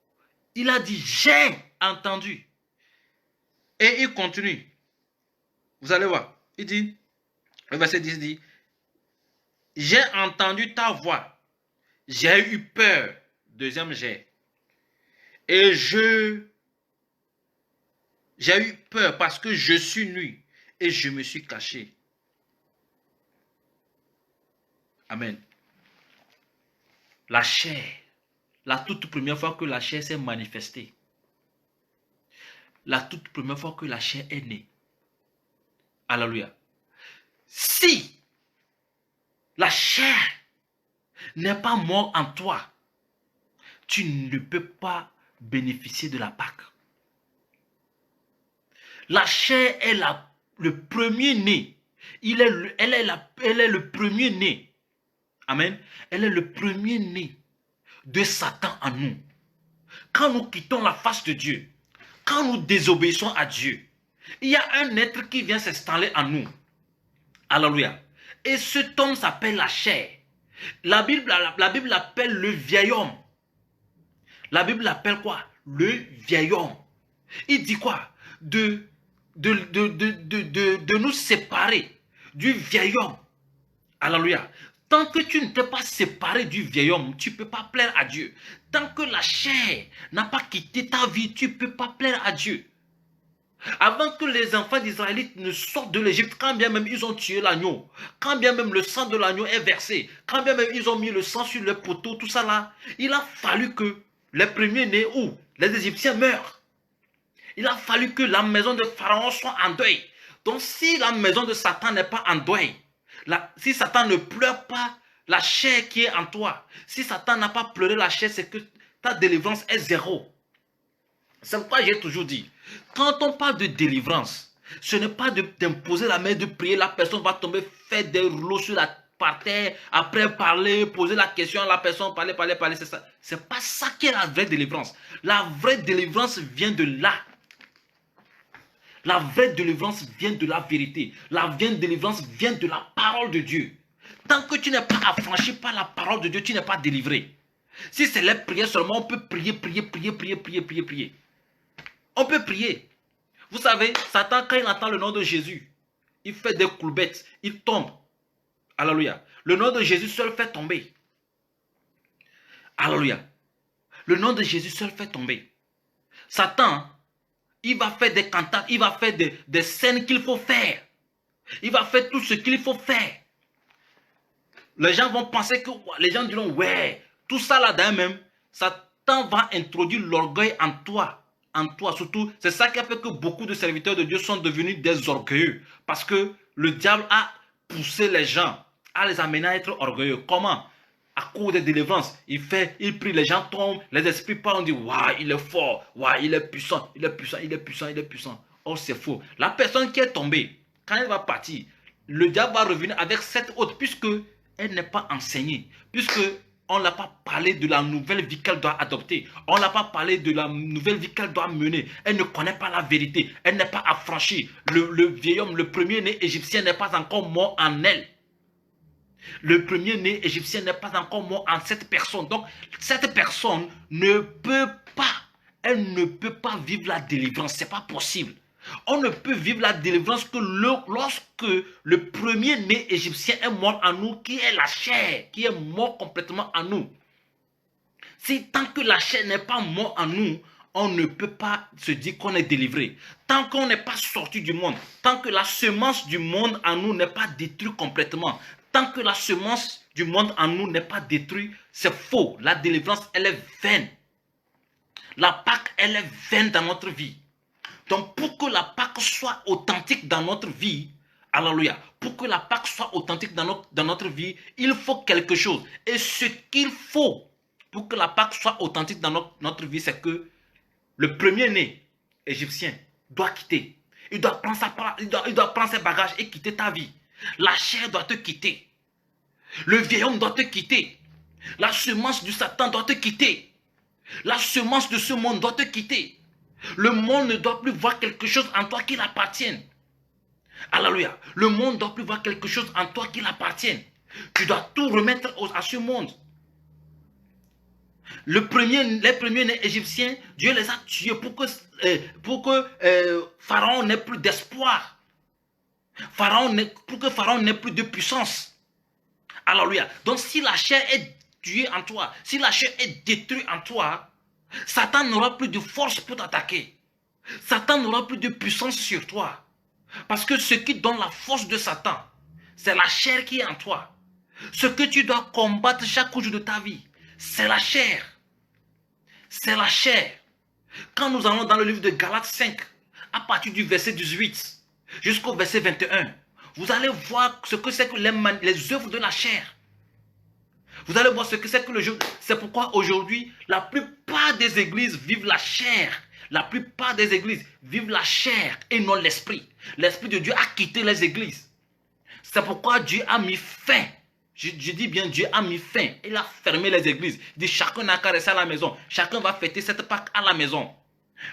Il a dit j'ai entendu. Et il continue. Vous allez voir. Il dit, le verset 10 dit, j'ai entendu ta voix. J'ai eu peur. Deuxième j'ai. Et j'ai eu peur parce que je suis nu et je me suis caché. Amen. La chair. La toute première fois que la chair s'est manifestée. La toute première fois que la chair est née. Alléluia. Si la chair n'est pas morte en toi, tu ne peux pas bénéficier de la Pâque. La chair est le premier né Elle est le premier-né. Amen. Elle est le premier-né de Satan en nous. Quand nous quittons la face de Dieu, quand nous désobéissons à Dieu, il y a un être qui vient s'installer en nous. Alléluia. Et cet homme s'appelle la chair. La Bible l'appelle le vieil homme. La Bible l'appelle quoi? Le vieil homme. Il dit quoi? De nous séparer du vieil homme. Alléluia. Tant que tu ne t'es pas séparé du vieil homme, tu ne peux pas plaire à Dieu. Tant que la chair n'a pas quitté ta vie, tu ne peux pas plaire à Dieu. Avant que les enfants d'Israël ne sortent de l'Égypte, quand bien même ils ont tué l'agneau, quand bien même le sang de l'agneau est versé, quand bien même ils ont mis le sang sur le poteau, tout ça là, il a fallu que les premiers-nés ou les Égyptiens meurent. Il a fallu que la maison de Pharaon soit en deuil. Donc si la maison de Satan n'est pas en deuil, si Satan ne pleure pas la chair qui est en toi, si Satan n'a pas pleuré la chair, c'est que ta délivrance est zéro. C'est pourquoi j'ai toujours dit, quand on parle de délivrance, ce n'est pas d'imposer la main, de prier, la personne va tomber, faire des rouleaux par terre, après parler, poser la question à la personne, parler, c'est ça. C'est pas ça qui est la vraie délivrance. La vraie délivrance vient de là. La vraie délivrance vient de la vérité. La vraie délivrance vient de la parole de Dieu. Tant que tu n'es pas affranchi par la parole de Dieu, tu n'es pas délivré. Si c'est les prières seulement, on peut prier. On peut prier. Vous savez, Satan, quand il entend le nom de Jésus, il fait des courbettes, il tombe. Alléluia. Le nom de Jésus seul fait tomber. Alléluia. Le nom de Jésus seul fait tomber. Satan, il va faire des cantates, il va faire des scènes qu'il faut faire. Il va faire tout ce qu'il faut faire. Les gens vont penser que, les gens diront, ouais, tout ça là-dedans même, Satan va introduire l'orgueil en toi. En toi, surtout, c'est ça qui a fait que beaucoup de serviteurs de Dieu sont devenus des orgueilleux. Parce que le diable a poussé les gens à les amener à être orgueilleux. Comment? À cause des délivrances. Il prie, les gens tombent, les esprits parlent, on dit, waouh, il est fort, waouh, il est puissant. Oh, c'est faux. La personne qui est tombée, quand elle va partir, le diable va revenir avec cette autre, puisque elle n'est pas enseignée, puisque on ne l'a pas parlé de la nouvelle vie qu'elle doit adopter. On ne l'a pas parlé de la nouvelle vie qu'elle doit mener. Elle ne connaît pas la vérité. Elle n'est pas affranchie. Le vieil homme, le premier-né égyptien n'est pas encore mort en elle. Le premier-né égyptien n'est pas encore mort en cette personne. Donc, cette personne ne peut pas, elle ne peut pas vivre la délivrance. Ce n'est pas possible. On ne peut vivre la délivrance que lorsque le premier-né égyptien est mort en nous, qui est la chair, qui est mort complètement en nous. Si tant que la chair n'est pas morte en nous, on ne peut pas se dire qu'on est délivré. Tant qu'on n'est pas sorti du monde, tant que la semence du monde en nous n'est pas détruite complètement, tant que la semence du monde en nous n'est pas détruite, c'est faux. La délivrance, elle est vaine. La Pâque, elle est vaine dans notre vie. Donc, pour que la Pâque soit authentique dans notre vie, alléluia, pour que la Pâque soit authentique dans notre vie, il faut quelque chose. Et ce qu'il faut pour que la Pâque soit authentique dans notre vie, c'est que le premier-né égyptien doit quitter. Il doit prendre ses bagages et quitter ta vie. La chair doit te quitter. Le vieil homme doit te quitter. La semence du Satan doit te quitter. La semence de ce monde doit te quitter. Le monde ne doit plus voir quelque chose en toi qui l'appartienne. Alléluia. Le monde ne doit plus voir quelque chose en toi qui l'appartienne. Tu dois tout remettre à ce monde. Les premiers-nés égyptiens, Dieu les a tués pour que Pharaon n'ait plus d'espoir. Pour que Pharaon n'ait plus de puissance. Alléluia. Donc si la chair est tuée en toi, si la chair est détruite en toi, Satan n'aura plus de force pour t'attaquer. Satan n'aura plus de puissance sur toi. Parce que ce qui donne la force de Satan, c'est la chair qui est en toi. Ce que tu dois combattre chaque jour de ta vie, c'est la chair. C'est la chair. Quand nous allons dans le livre de Galates 5, à partir du verset 18 jusqu'au verset 21, vous allez voir ce que c'est que les œuvres de la chair. Vous allez voir ce que c'est que le jeu. C'est pourquoi aujourd'hui, la plupart des églises vivent la chair. La plupart des églises vivent la chair et non l'esprit. L'esprit de Dieu a quitté les églises. C'est pourquoi Dieu a mis fin. Je dis bien, Dieu a mis fin. Il a fermé les églises. Il dit, chacun n'a qu'à rester à la maison. Chacun va fêter cette Pâque à la maison.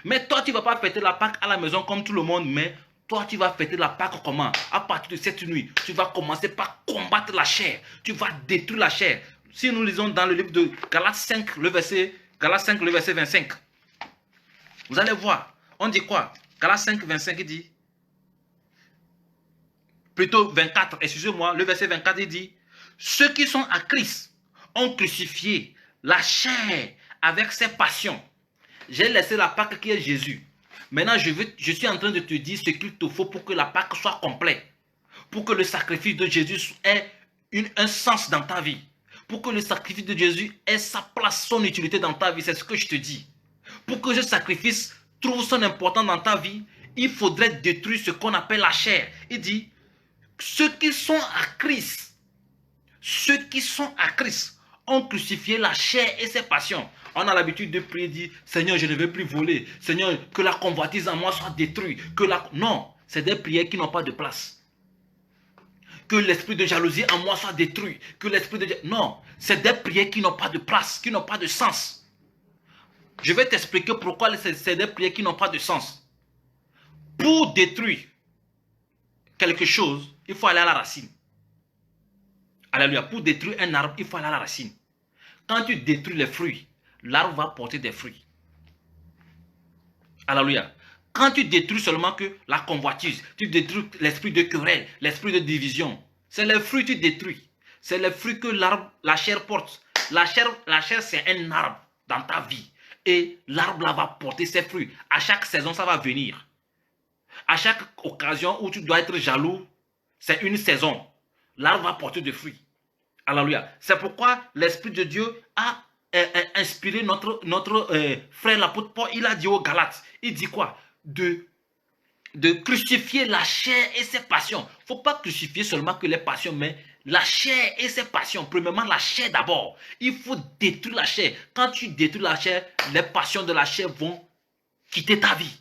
Mais toi, tu ne vas pas fêter la Pâque à la maison comme tout le monde, mais toi, tu vas fêter la Pâque comment? À partir de cette nuit, tu vas commencer par combattre la chair. Tu vas détruire la chair. Si nous lisons dans le livre de Galates 5, le verset 25, vous allez voir, on dit quoi? Galates 5, 25, il dit, plutôt 24, excusez-moi, le verset 24, il dit, ceux qui sont à Christ ont crucifié la chair avec ses passions. J'ai laissé la Pâque qui est Jésus. Maintenant, je suis en train de te dire ce qu'il te faut pour que la Pâque soit complète. Pour que le sacrifice de Jésus ait un sens dans ta vie. Pour que le sacrifice de Jésus ait sa place, son utilité dans ta vie. C'est ce que je te dis. Pour que ce sacrifice trouve son importance dans ta vie, il faudrait détruire ce qu'on appelle la chair. Il dit, ceux qui sont à Christ ont crucifié la chair et ses passions. On a l'habitude de prier, dire, Seigneur, je ne veux plus voler. Seigneur, que la convoitise en moi soit détruite. Non, c'est des prières qui n'ont pas de place. Que l'esprit de jalousie en moi soit détruit. Que l'esprit de... Non, c'est des prières qui n'ont pas de place, qui n'ont pas de sens. Je vais t'expliquer pourquoi c'est des prières qui n'ont pas de sens. Pour détruire quelque chose, il faut aller à la racine. Alléluia. Pour détruire un arbre, il faut aller à la racine. Quand tu détruis les fruits, l'arbre va porter des fruits. Alléluia. Quand tu détruis seulement que la convoitise, tu détruis l'esprit de querelle, l'esprit de division. C'est les fruits que tu détruis. C'est les fruits que l'arbre, la chair porte. La chair c'est un arbre dans ta vie. Et l'arbre là va porter ses fruits. À chaque saison, ça va venir. À chaque occasion où tu dois être jaloux, c'est une saison. L'arbre va porter des fruits. Alléluia. C'est pourquoi l'Esprit de Dieu a inspiré notre frère l'apôtre Paul. Il a dit aux Galates, il dit quoi? De crucifier la chair et ses passions. Il ne faut pas crucifier seulement que les passions, mais la chair et ses passions. Premièrement, la chair d'abord. Il faut détruire la chair. Quand tu détruis la chair, les passions de la chair vont quitter ta vie.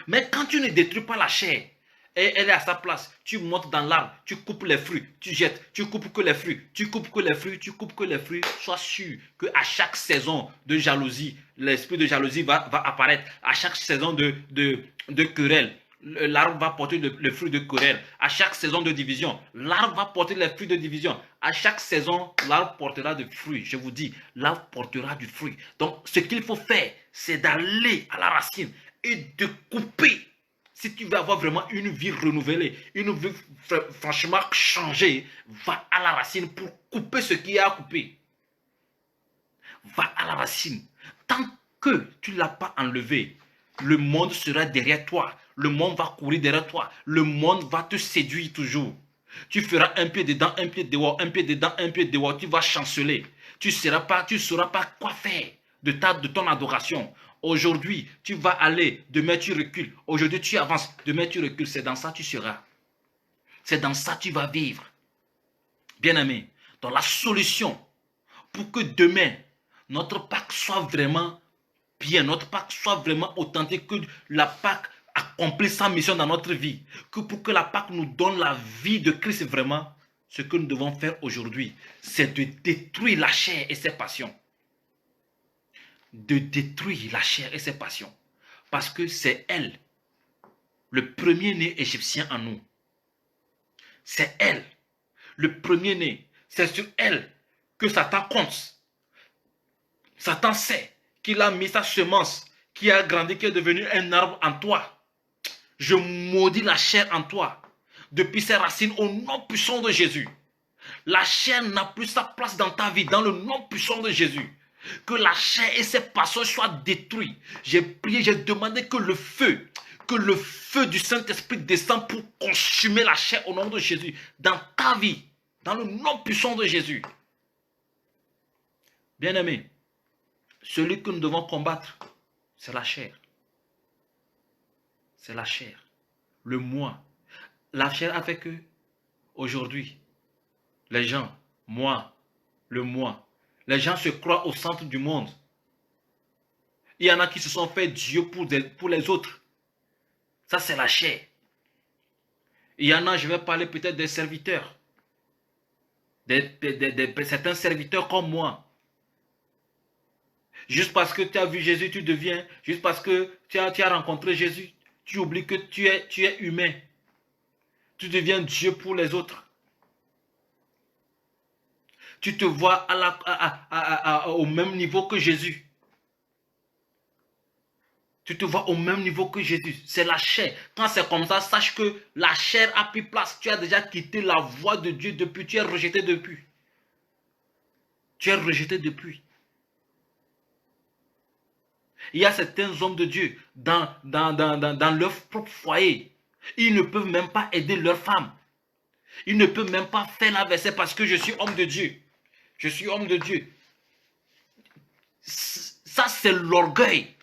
Mais quand tu ne détruis pas la chair, et elle est à sa place, tu montes dans l'arbre, tu coupes les fruits, tu jettes, tu coupes que les fruits, tu coupes que les fruits, tu coupes que les fruits, sois sûr qu'à chaque saison de jalousie, l'esprit de jalousie va apparaître. À chaque saison de querelle, l'arbre va porter le fruit de querelle. À chaque saison de division, l'arbre va porter les fruits de division. À chaque saison, l'arbre portera des fruits. Je vous dis, l'arbre portera du fruit. Donc, ce qu'il faut faire, c'est d'aller à la racine et de couper. Si tu veux avoir vraiment une vie renouvelée, une vie franchement changée, va à la racine pour couper ce qui est à couper. Va à la racine. Tant que tu ne l'as pas enlevé, le monde sera derrière toi. Le monde va courir derrière toi. Le monde va te séduire toujours. Tu feras un pied dedans, un pied dehors, un pied dedans, un pied dehors. Tu vas chanceler. Tu ne sauras pas quoi faire de ton adoration. Aujourd'hui, tu vas aller, demain tu recules. Aujourd'hui, tu avances, demain tu recules. C'est dans ça que tu seras. C'est dans ça que tu vas vivre. Bien-aimé, dans la solution pour que demain, notre Pâque soit vraiment bien, notre Pâque soit vraiment authentique, que la Pâque accomplisse sa mission dans notre vie, que pour que la Pâque nous donne la vie de Christ vraiment, ce que nous devons faire aujourd'hui, c'est de détruire la chair et ses passions. De détruire la chair et ses passions. Parce que c'est elle, le premier-né égyptien en nous. C'est elle, le premier-né. C'est sur elle que Satan compte. Satan sait qu'il a mis sa semence, qui a grandi, qui est devenu un arbre en toi. Je maudis la chair en toi, depuis ses racines au nom puissant de Jésus. La chair n'a plus sa place dans ta vie, dans le nom puissant de Jésus. Que la chair et ses passions soient détruites. J'ai prié, j'ai demandé que le feu du Saint-Esprit descende pour consumer la chair au nom de Jésus, dans ta vie, dans le nom puissant de Jésus. Bien-aimé, celui que nous devons combattre, c'est la chair. C'est la chair. Le moi. La chair a fait que, aujourd'hui, les gens, moi, le moi, les gens se croient au centre du monde. Il y en a qui se sont fait Dieu pour les autres. Ça, c'est la chair. Il y en a, je vais parler peut-être des serviteurs. Certains serviteurs comme moi. Juste parce que tu as vu Jésus, tu deviens. Juste parce que tu as rencontré Jésus, tu oublies que tu es humain. Tu deviens Dieu pour les autres. Tu te vois au même niveau que Jésus. Tu te vois au même niveau que Jésus. C'est la chair. Quand c'est comme ça, sache que la chair a pris place. Tu as déjà quitté la voie de Dieu depuis. Tu es rejeté depuis. Tu es rejeté depuis. Il y a certains hommes de Dieu dans leur propre foyer. Ils ne peuvent même pas aider leur femme. Ils ne peuvent même pas faire la vaisselle parce que je suis homme de Dieu. Je suis homme de Dieu. Ça, c'est l'orgueil.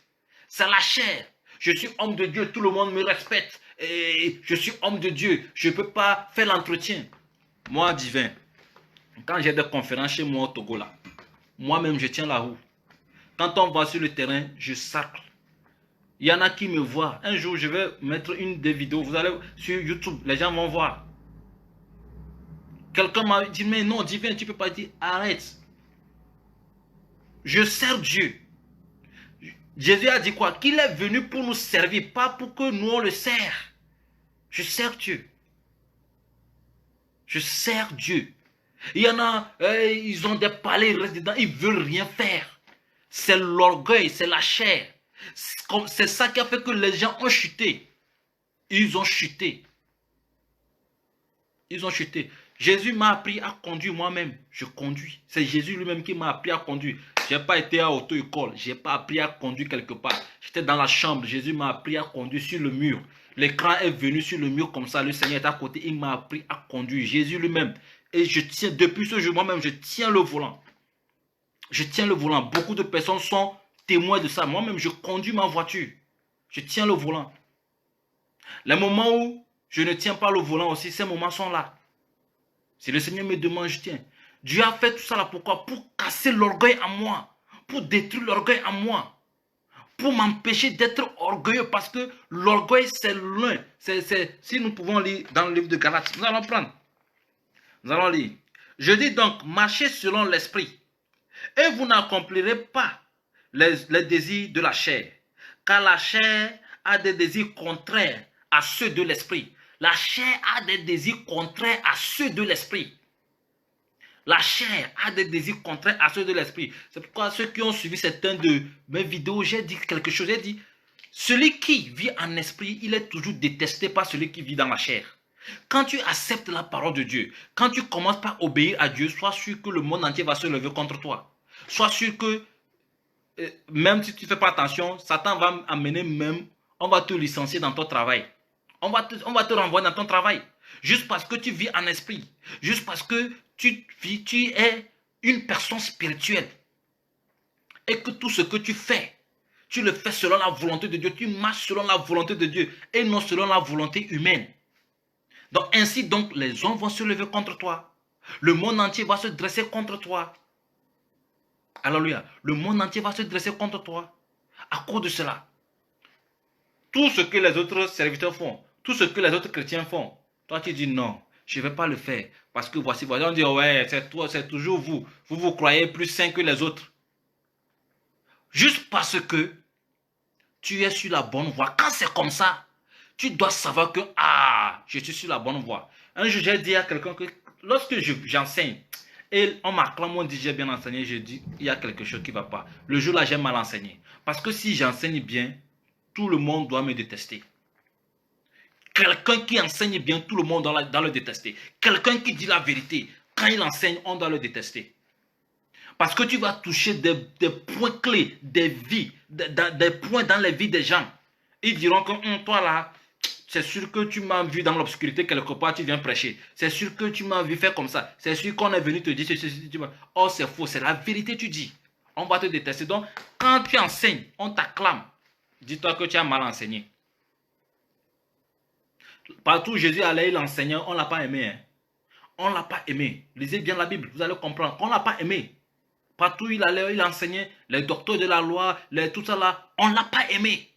C'est la chair. Je suis homme de Dieu, tout le monde me respecte. Et je suis homme de Dieu. Je ne peux pas faire l'entretien. Moi, divin, quand j'ai des conférences chez moi au Togo, là, moi-même, je tiens la roue. Quand on va sur le terrain, je sacle. Il y en a qui me voient. Un jour, je vais mettre une des vidéos. Vous allez sur YouTube, les gens vont voir. Quelqu'un m'a dit, mais non, divin, tu ne peux pas dire, arrête. Je sers Dieu. Jésus a dit quoi? Qu'il est venu pour nous servir, pas pour que nous on le sert. Je sers Dieu. Je sers Dieu. Il y en a, ils ont des palais, ils restent dedans, ils ne veulent rien faire. C'est l'orgueil, c'est la chair. C'est ça qui a fait que les gens ont chuté. Ils ont chuté. Ils ont chuté. Jésus m'a appris à conduire moi-même. Je conduis. C'est Jésus lui-même qui m'a appris à conduire. Je n'ai pas été à auto-école. Je n'ai pas appris à conduire quelque part. J'étais dans la chambre. Jésus m'a appris à conduire sur le mur. L'écran est venu sur le mur comme ça. Le Seigneur est à côté. Il m'a appris à conduire. Jésus lui-même. Et je tiens, depuis ce jour, moi-même, je tiens le volant. Je tiens le volant. Beaucoup de personnes sont témoins de ça. Moi-même, je conduis ma voiture. Je tiens le volant. Les moments où je ne tiens pas le volant aussi, ces moments sont là. Si le Seigneur me demande, je tiens. Dieu a fait tout ça là, pourquoi? Pour casser l'orgueil en moi. Pour détruire l'orgueil en moi. Pour m'empêcher d'être orgueilleux. Parce que l'orgueil, c'est loin. Si nous pouvons lire dans le livre de Galates, nous allons prendre. Nous allons lire. Je dis donc, marchez selon l'esprit. Et vous n'accomplirez pas les désirs de la chair. Car la chair a des désirs contraires à ceux de l'esprit. La chair a des désirs contraires à ceux de l'esprit. La chair a des désirs contraires à ceux de l'esprit. C'est pourquoi ceux qui ont suivi certaines de mes vidéos, j'ai dit quelque chose. J'ai dit, celui qui vit en esprit, il est toujours détesté par celui qui vit dans la chair. Quand tu acceptes la parole de Dieu, quand tu commences par obéir à Dieu, sois sûr que le monde entier va se lever contre toi. Sois sûr que, même si tu ne fais pas attention, Satan va amener même, on va te licencier dans ton travail. On va te renvoyer dans ton travail. Juste parce que tu vis en esprit. Juste parce que tu es une personne spirituelle. Et que tout ce que tu fais, tu le fais selon la volonté de Dieu. Tu marches selon la volonté de Dieu et non selon la volonté humaine. Donc ainsi donc les hommes vont se lever contre toi. Le monde entier va se dresser contre toi. Alléluia. Le monde entier va se dresser contre toi. À cause de cela. Tout ce que les autres serviteurs font, tout ce que les autres chrétiens font, toi tu dis non, je ne vais pas le faire. Parce que voici, on dit ouais, c'est toi, c'est toujours vous. Vous croyez plus saint que les autres. Juste parce que tu es sur la bonne voie. Quand c'est comme ça, tu dois savoir que je suis sur la bonne voie. Un jour, j'ai dit à quelqu'un que lorsque j'enseigne, et on m'acclame, on dit j'ai bien enseigné, je dis il y a quelque chose qui ne va pas. Le jour-là, j'ai mal enseigné. Parce que si j'enseigne bien, tout le monde doit me détester. Quelqu'un qui enseigne bien, tout le monde doit le détester. Quelqu'un qui dit la vérité, quand il enseigne, on doit le détester. Parce que tu vas toucher des points clés, des vies, des points dans les vies des gens. Ils diront que toi là, c'est sûr que tu m'as vu dans l'obscurité quelque part, tu viens prêcher. C'est sûr que tu m'as vu faire comme ça. C'est sûr qu'on est venu te dire ceci. Oh, c'est faux, c'est la vérité, tu dis. On va te détester. Donc, quand tu enseignes, on t'acclame. Dis-toi que tu as mal enseigné. Partout où Jésus allait, il enseignait, on ne l'a pas aimé. Hein. On ne l'a pas aimé. Lisez bien la Bible, vous allez comprendre. On ne l'a pas aimé. Partout où il allait, il enseignait, les docteurs de la loi, tout ça là, on ne l'a pas aimé.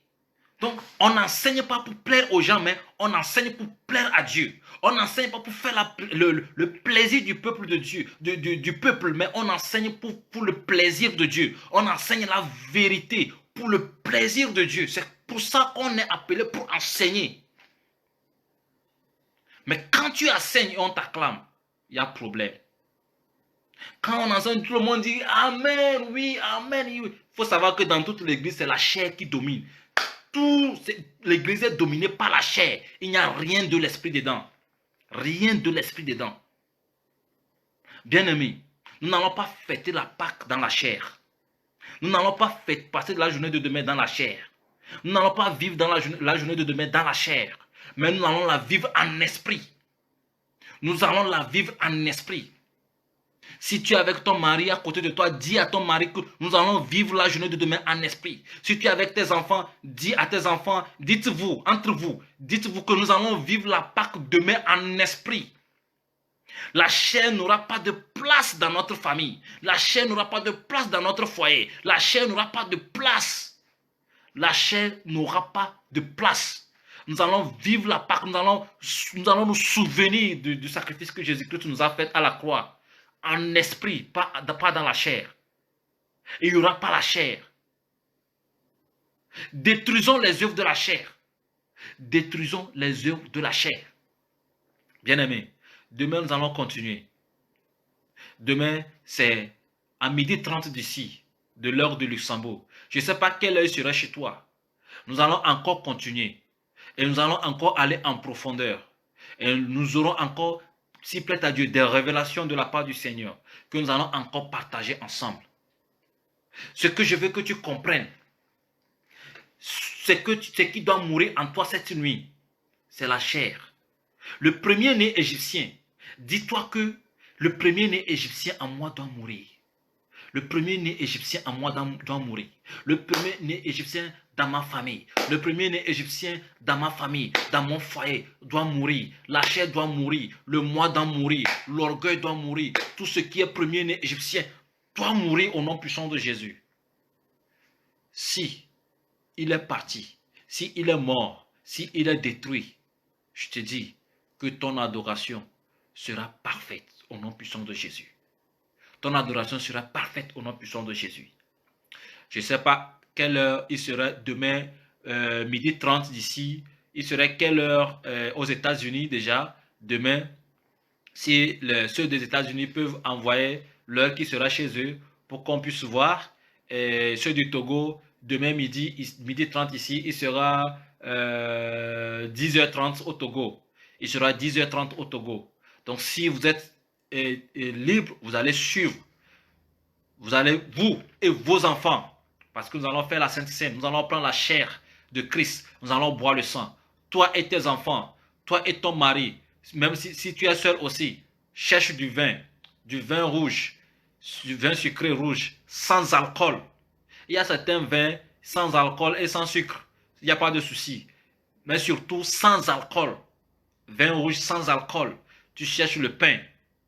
Donc, on n'enseigne pas pour plaire aux gens, mais on enseigne pour plaire à Dieu. On n'enseigne pas pour faire le plaisir du peuple de Dieu, du peuple, mais on enseigne pour le plaisir de Dieu. On enseigne la vérité pour le plaisir de Dieu. C'est pour ça qu'on est appelé pour enseigner. Mais quand tu enseignes et on t'acclame, il y a problème. Quand on enseigne, tout le monde dit Amen, oui, Amen. Il faut savoir que dans toute l'église, c'est la chair qui domine. L'église est dominée par la chair. Il n'y a rien de l'esprit dedans. Rien de l'esprit dedans. Bien-aimés, nous n'allons pas fêter la Pâque dans la chair. Nous n'allons pas passer la journée de demain dans la chair. Nous n'allons pas vivre dans la journée de demain dans la chair. Mais nous allons la vivre en esprit. Nous allons la vivre en esprit. Si tu es avec ton mari à côté de toi, dis à ton mari que nous allons vivre la journée de demain en esprit. Si tu es avec tes enfants, dis à tes enfants, dites-vous, entre vous, dites-vous que nous allons vivre la Pâque demain en esprit. La chair n'aura pas de place dans notre famille. La chair n'aura pas de place dans notre foyer. La chair n'aura pas de place. La chair n'aura pas de place. Nous allons vivre la Pâque. Nous allons nous souvenir du sacrifice que Jésus-Christ nous a fait à la croix. En esprit, pas dans la chair. Et il n'y aura pas la chair. Détruisons les œuvres de la chair. Détruisons les œuvres de la chair. Bien-aimés, demain nous allons continuer. Demain, c'est à 12h30 d'ici, de l'heure de Luxembourg. Je ne sais pas quelle heure sera chez toi. Nous allons encore continuer. Et nous allons encore aller en profondeur. Et nous aurons encore, s'il plaît à Dieu, des révélations de la part du Seigneur que nous allons encore partager ensemble. Ce que je veux que tu comprennes, ce qui doit mourir en toi cette nuit, c'est la chair. Le premier-né égyptien, dis-toi que le premier-né égyptien en moi doit mourir. Le premier-né égyptien en moi doit mourir. Le premier-né égyptien dans ma famille. Le premier-né égyptien dans ma famille, dans mon foyer, doit mourir. La chair doit mourir. Le moi doit mourir. L'orgueil doit mourir. Tout ce qui est premier-né égyptien doit mourir au nom puissant de Jésus. Si il est parti, si il est mort, si il est détruit, je te dis que ton adoration sera parfaite au nom puissant de Jésus. Ton adoration sera parfaite au nom puissant de Jésus. Je ne sais pas quelle heure il sera demain, 12h30 d'ici. Il serait quelle heure aux États-Unis déjà, demain. Si ceux des États-Unis peuvent envoyer l'heure qui sera chez eux pour qu'on puisse voir. Et ceux du Togo, demain midi 30 ici, il sera 10h30 au Togo. Il sera 10h30 au Togo. Donc si vous êtes libre, vous allez suivre. Vous allez, vous et vos enfants, parce que nous allons faire la Sainte Seine, nous allons prendre la chair de Christ, nous allons boire le sang. Toi et tes enfants, toi et ton mari, même si tu es seul aussi, cherche du vin rouge, du vin sucré rouge, sans alcool. Il y a certains vins sans alcool et sans sucre, il n'y a pas de souci. Mais surtout sans alcool, vin rouge sans alcool, tu cherches le pain.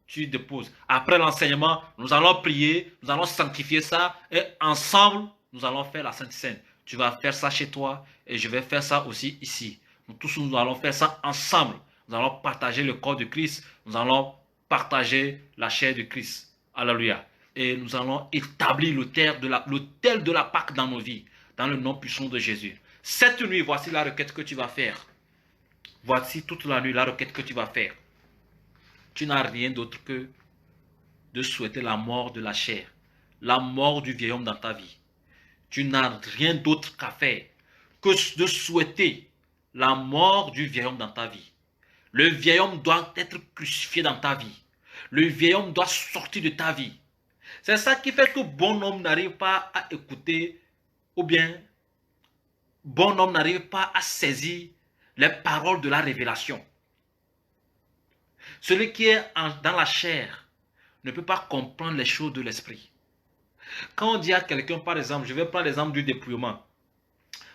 Tu déposes. Après l'enseignement, nous allons prier, nous allons sanctifier ça et ensemble, nous allons faire la Sainte Seine. Tu vas faire ça chez toi et je vais faire ça aussi ici. Nous tous, nous allons faire ça ensemble. Nous allons partager le corps de Christ. Nous allons partager la chair de Christ. Alléluia. Et nous allons établir l'autel de la Pâque dans nos vies, dans le nom puissant de Jésus. Cette nuit, voici la requête que tu vas faire. Voici toute la nuit la requête que tu vas faire. Tu n'as rien d'autre que de souhaiter la mort de la chair, la mort du vieil homme dans ta vie. Tu n'as rien d'autre qu'à faire que de souhaiter la mort du vieil homme dans ta vie. Le vieil homme doit être crucifié dans ta vie. Le vieil homme doit sortir de ta vie. C'est ça qui fait que bon homme n'arrive pas à écouter, ou bien bon homme n'arrive pas à saisir les paroles de la révélation. Celui qui est dans la chair ne peut pas comprendre les choses de l'esprit. Quand on dit à quelqu'un, par exemple, je vais prendre l'exemple du dépouillement.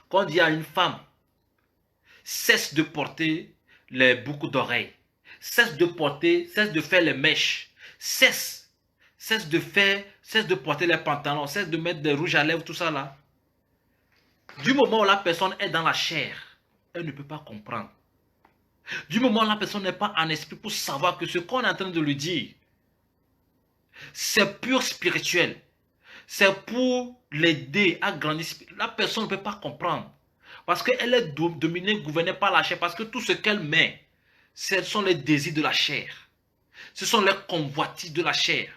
Quand on dit à une femme, cesse de porter les boucles d'oreilles, cesse de faire les mèches, cesse de porter les pantalons, cesse de mettre des rouges à lèvres, tout ça là. Du moment où la personne est dans la chair, elle ne peut pas comprendre. Du moment où la personne n'est pas en esprit pour savoir que ce qu'on est en train de lui dire, c'est pur spirituel. C'est pour l'aider à grandir. La personne ne peut pas comprendre. Parce qu'elle est dominée, gouvernée par la chair. Parce que tout ce qu'elle met, ce sont les désirs de la chair. Ce sont les convoitises de la chair.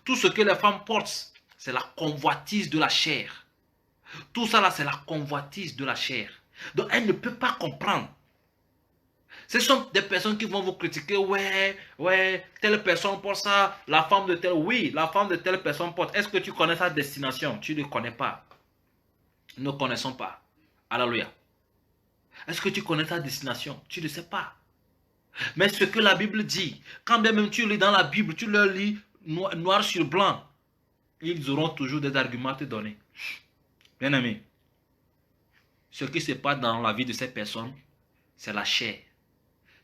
Tout ce que les femmes portent, c'est la convoitise de la chair. Tout ça là, c'est la convoitise de la chair. Donc elle ne peut pas comprendre. Ce sont des personnes qui vont vous critiquer. Ouais, telle personne porte ça. La femme de telle, oui, la femme de telle personne porte. Est-ce que tu connais sa destination? Tu ne connais pas. Nous ne connaissons pas. Alléluia. Est-ce que tu connais ta destination? Tu ne sais pas. Mais ce que la Bible dit, quand bien même tu lis dans la Bible, tu le lis noir sur blanc, ils auront toujours des arguments à te donner. Bien aimé, ce qui se passe dans la vie de ces personnes, c'est la chair.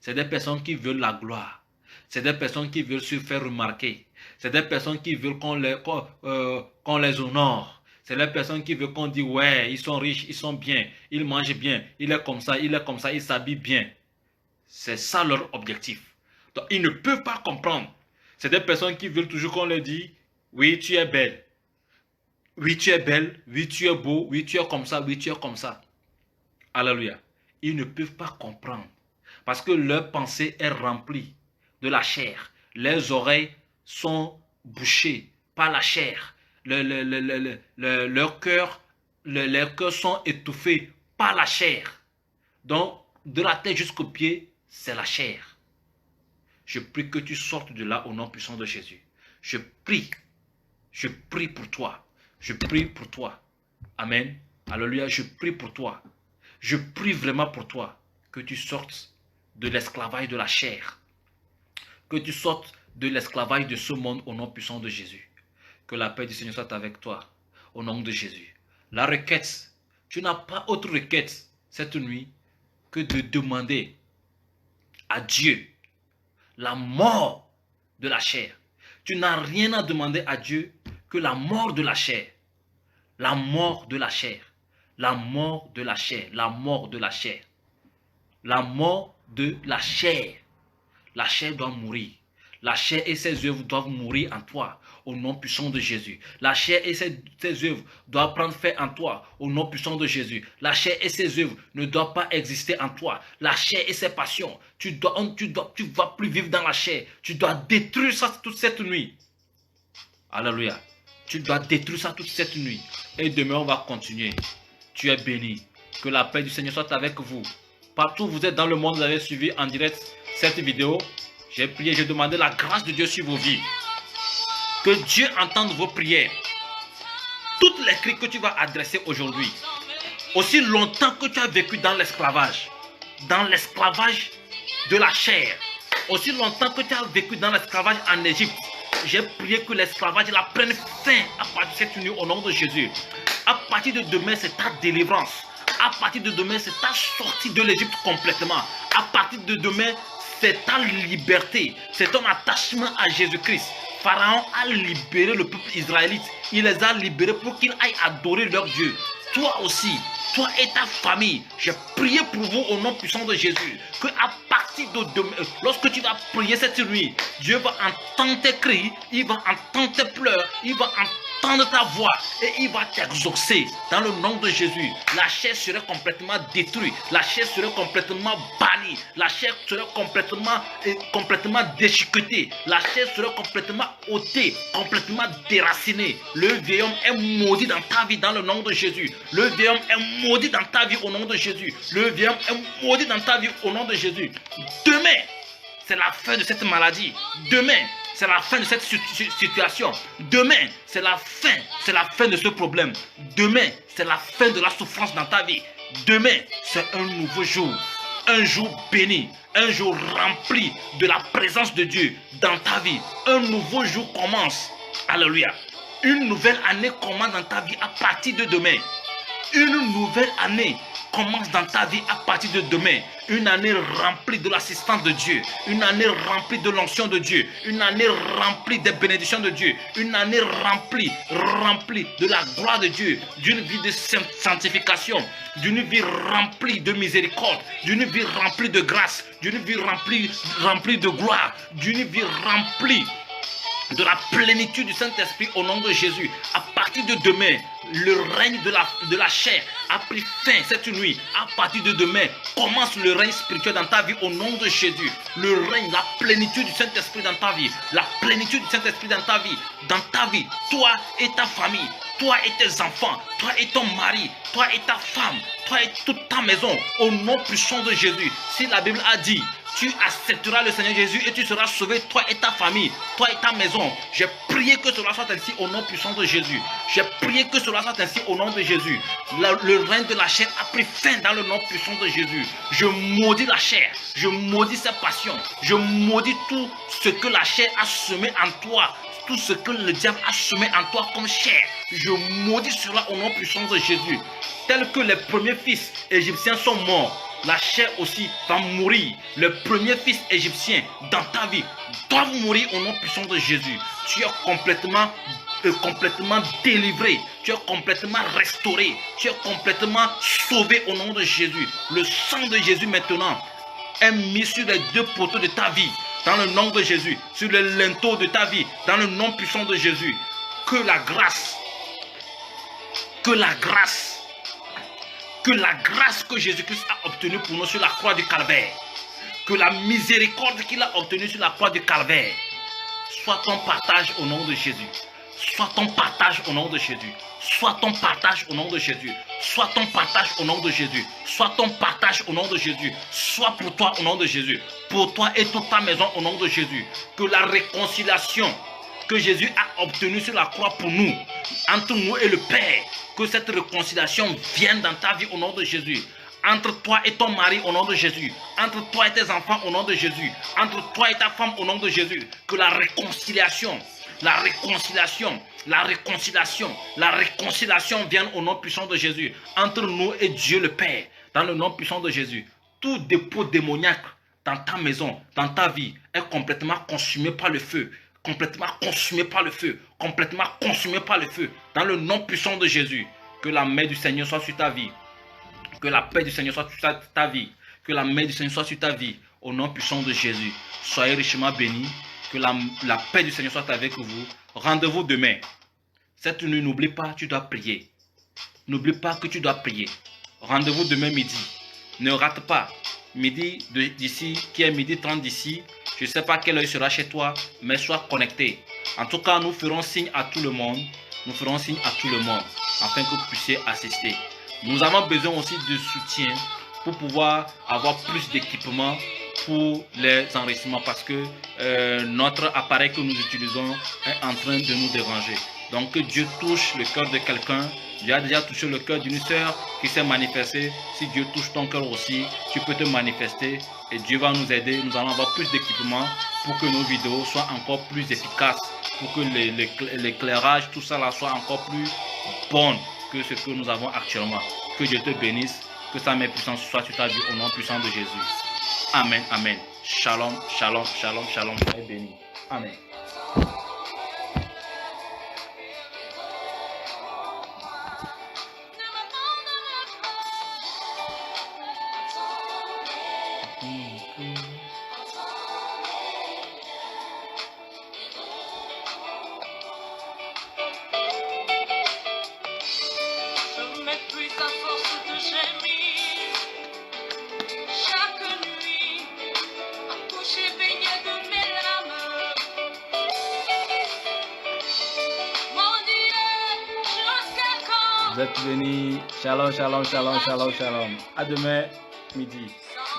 C'est des personnes qui veulent la gloire. C'est des personnes qui veulent se faire remarquer. C'est des personnes qui veulent qu'on les honore. C'est des personnes qui veulent qu'on dise, ouais, ils sont riches, ils sont bien, ils mangent bien, il est comme ça, il s'habille bien. C'est ça leur objectif. Donc, ils ne peuvent pas comprendre. C'est des personnes qui veulent toujours qu'on leur dise, oui, tu es belle. Oui, tu es belle. Oui, tu es beau. Oui, tu es comme ça. Oui, tu es comme ça. Alléluia. Ils ne peuvent pas comprendre. Parce que leur pensée est remplie de la chair. Leurs oreilles sont bouchées par la chair. Leurs cœurs sont étouffés par la chair. Donc, de la tête jusqu'aux pieds, c'est la chair. Je prie que tu sortes de là au nom puissant de Jésus. Je prie pour toi. Je prie pour toi. Amen. Alléluia, je prie pour toi. Je prie vraiment pour toi que tu sortes de l'esclavage de la chair. Que tu sortes de l'esclavage de ce monde au nom puissant de Jésus. Que la paix du Seigneur soit avec toi au nom de Jésus. La requête, tu n'as pas autre requête cette nuit que de demander à Dieu la mort de la chair. Tu n'as rien à demander à Dieu que la mort de la chair. La mort de la chair. La mort de la chair. La mort de la chair. La mort de la chair. La chair doit mourir. La chair et ses œuvres doivent mourir en toi, au nom puissant de Jésus. La chair et ses œuvres doivent prendre fin en toi, au nom puissant de Jésus. La chair et ses œuvres ne doivent pas exister en toi. La chair et ses passions, tu ne vas plus vivre dans la chair. Tu dois détruire ça toute cette nuit. Alléluia. Tu dois détruire ça toute cette nuit. Et demain, on va continuer. Tu es béni. Que la paix du Seigneur soit avec vous. Partout où vous êtes dans le monde, vous avez suivi en direct cette vidéo. J'ai prié, j'ai demandé la grâce de Dieu sur vos vies. Que Dieu entende vos prières. Toutes les cris que tu vas adresser aujourd'hui, aussi longtemps que tu as vécu dans l'esclavage de la chair, aussi longtemps que tu as vécu dans l'esclavage en Égypte, j'ai prié que l'esclavage la prenne fin à partir de cette nuit au nom de Jésus. À partir de demain, c'est ta délivrance. À partir de demain, c'est ta sortie de l'Égypte complètement. À partir de demain, c'est ta liberté, c'est ton attachement à Jésus-Christ. Pharaon a libéré le peuple israélite. Il les a libérés pour qu'ils aillent adorer leur Dieu. Toi aussi, toi et ta famille, j'ai prié pour vous au nom puissant de Jésus. Que à partir de demain, lorsque tu vas prier cette nuit, Dieu va entendre tes cris, il va entendre tes pleurs, il va entendre ta voix et il va t'exaucer dans le nom de Jésus. La chair serait complètement détruite, la chair serait complètement bannie, la chair serait complètement déchiquetée, la chair serait complètement ôtée, complètement déracinée. Le vieil homme est maudit dans ta vie dans le nom de Jésus. Le vieil homme est maudit dans ta vie au nom de Jésus. Le vieil homme est maudit dans ta vie au nom de Jésus. Demain, c'est la fin de cette maladie. Demain, c'est la fin de cette situation. Demain, c'est la fin de ce problème. Demain, c'est la fin de la souffrance dans ta vie. Demain, c'est un nouveau jour. Un jour béni. Un jour rempli de la présence de Dieu dans ta vie. Un nouveau jour commence. Alléluia. Une nouvelle année commence dans ta vie à partir de demain. Une nouvelle année commence dans ta vie à partir de demain. Une année remplie de l'assistance de Dieu. Une année remplie de l'onction de Dieu. Une année remplie des bénédictions de Dieu. Une année remplie de la gloire de Dieu. D'une vie de sanctification. D'une vie remplie de miséricorde. D'une vie remplie de grâce. D'une vie remplie de gloire. D'une vie remplie de la plénitude du Saint-Esprit au nom de Jésus. À partir de demain, le règne de la chair a pris fin cette nuit. À partir de demain, commence le règne spirituel dans ta vie au nom de Jésus. Le règne, la plénitude du Saint-Esprit dans ta vie. La plénitude du Saint-Esprit dans ta vie. Dans ta vie, toi et ta famille, toi et tes enfants, toi et ton mari, toi et ta femme, toi et toute ta maison, au nom puissant de Jésus. Si la Bible a dit, tu accepteras le Seigneur Jésus et tu seras sauvé, toi et ta famille, toi et ta maison. J'ai prié que cela soit ainsi au nom puissant de Jésus. J'ai prié que cela soit ainsi au nom de Jésus. Le règne de la chair a pris fin dans le nom puissant de Jésus. Je maudis la chair, je maudis sa passion, je maudis tout ce que la chair a semé en toi. Tout ce que le diable a semé en toi comme chair, je maudis cela au nom puissant de Jésus. Tel que les premiers fils égyptiens sont morts, la chair aussi va mourir. Les premiers fils égyptiens dans ta vie doivent mourir au nom puissant de Jésus. Tu es complètement délivré. Tu es complètement restauré. Tu es complètement sauvé au nom de Jésus. Le sang de Jésus maintenant est mis sur les deux poteaux de ta vie. Dans le nom de Jésus, sur le linteau de ta vie, dans le nom puissant de Jésus, que la grâce que Jésus-Christ a obtenue pour nous sur la croix du Calvaire, que la miséricorde qu'il a obtenue sur la croix du Calvaire, soit ton partage au nom de Jésus. Soit ton partage au nom de Jésus. Soit ton partage au nom de Jésus. Soit ton partage au nom de Jésus. Soit ton partage au nom de Jésus. Soit pour toi au nom de Jésus. Pour toi et toute ta maison au nom de Jésus. Que la réconciliation que Jésus a obtenue sur la croix pour nous, entre nous et le Père, que cette réconciliation vienne dans ta vie au nom de Jésus. Entre toi et ton mari au nom de Jésus. Entre toi et tes enfants au nom de Jésus. Entre toi et ta femme au nom de Jésus. Que la réconciliation vienne au nom puissant de Jésus. Entre nous et Dieu le Père. Dans le nom puissant de Jésus. Tout dépôt démoniaque dans ta maison, dans ta vie, est complètement consumé par le feu. Complètement consumé par le feu. Complètement consumé par le feu. Dans le nom puissant de Jésus. Que la main du Seigneur soit sur ta vie. Que la paix du Seigneur soit sur ta vie. Que la main du Seigneur soit sur ta vie. Au nom puissant de Jésus. Soyez richement bénis. Que la paix du Seigneur soit avec vous. Rendez-vous demain. Cette nuit, n'oublie pas, tu dois prier. N'oublie pas que tu dois prier. Rendez-vous demain midi. Ne rate pas. Midi d'ici, qui est midi 30 d'ici. Je ne sais pas quelle heure sera chez toi, mais sois connecté. En tout cas, nous ferons signe à tout le monde. Nous ferons signe à tout le monde. Afin que vous puissiez assister. Nous avons besoin aussi de soutien pour pouvoir avoir plus d'équipements pour les enregistrements parce que notre appareil que nous utilisons est en train de nous déranger. Donc que Dieu touche le cœur de quelqu'un. Dieu a déjà touché le cœur d'une sœur qui s'est manifestée. Si Dieu touche ton cœur aussi, tu peux te manifester et Dieu va nous aider. Nous allons avoir plus d'équipements pour que nos vidéos soient encore plus efficaces, pour que l'éclairage, tout ça là soit encore plus bon que ce que nous avons actuellement. Que Dieu te bénisse, que sa main puissante soit sur ta vie au nom puissant de Jésus. Amen, amen. Shalom, shalom, shalom, shalom. Soyez bénis. Amen. Vous êtes venus. Shalom, shalom, shalom, shalom, shalom. À demain midi.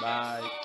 Bye.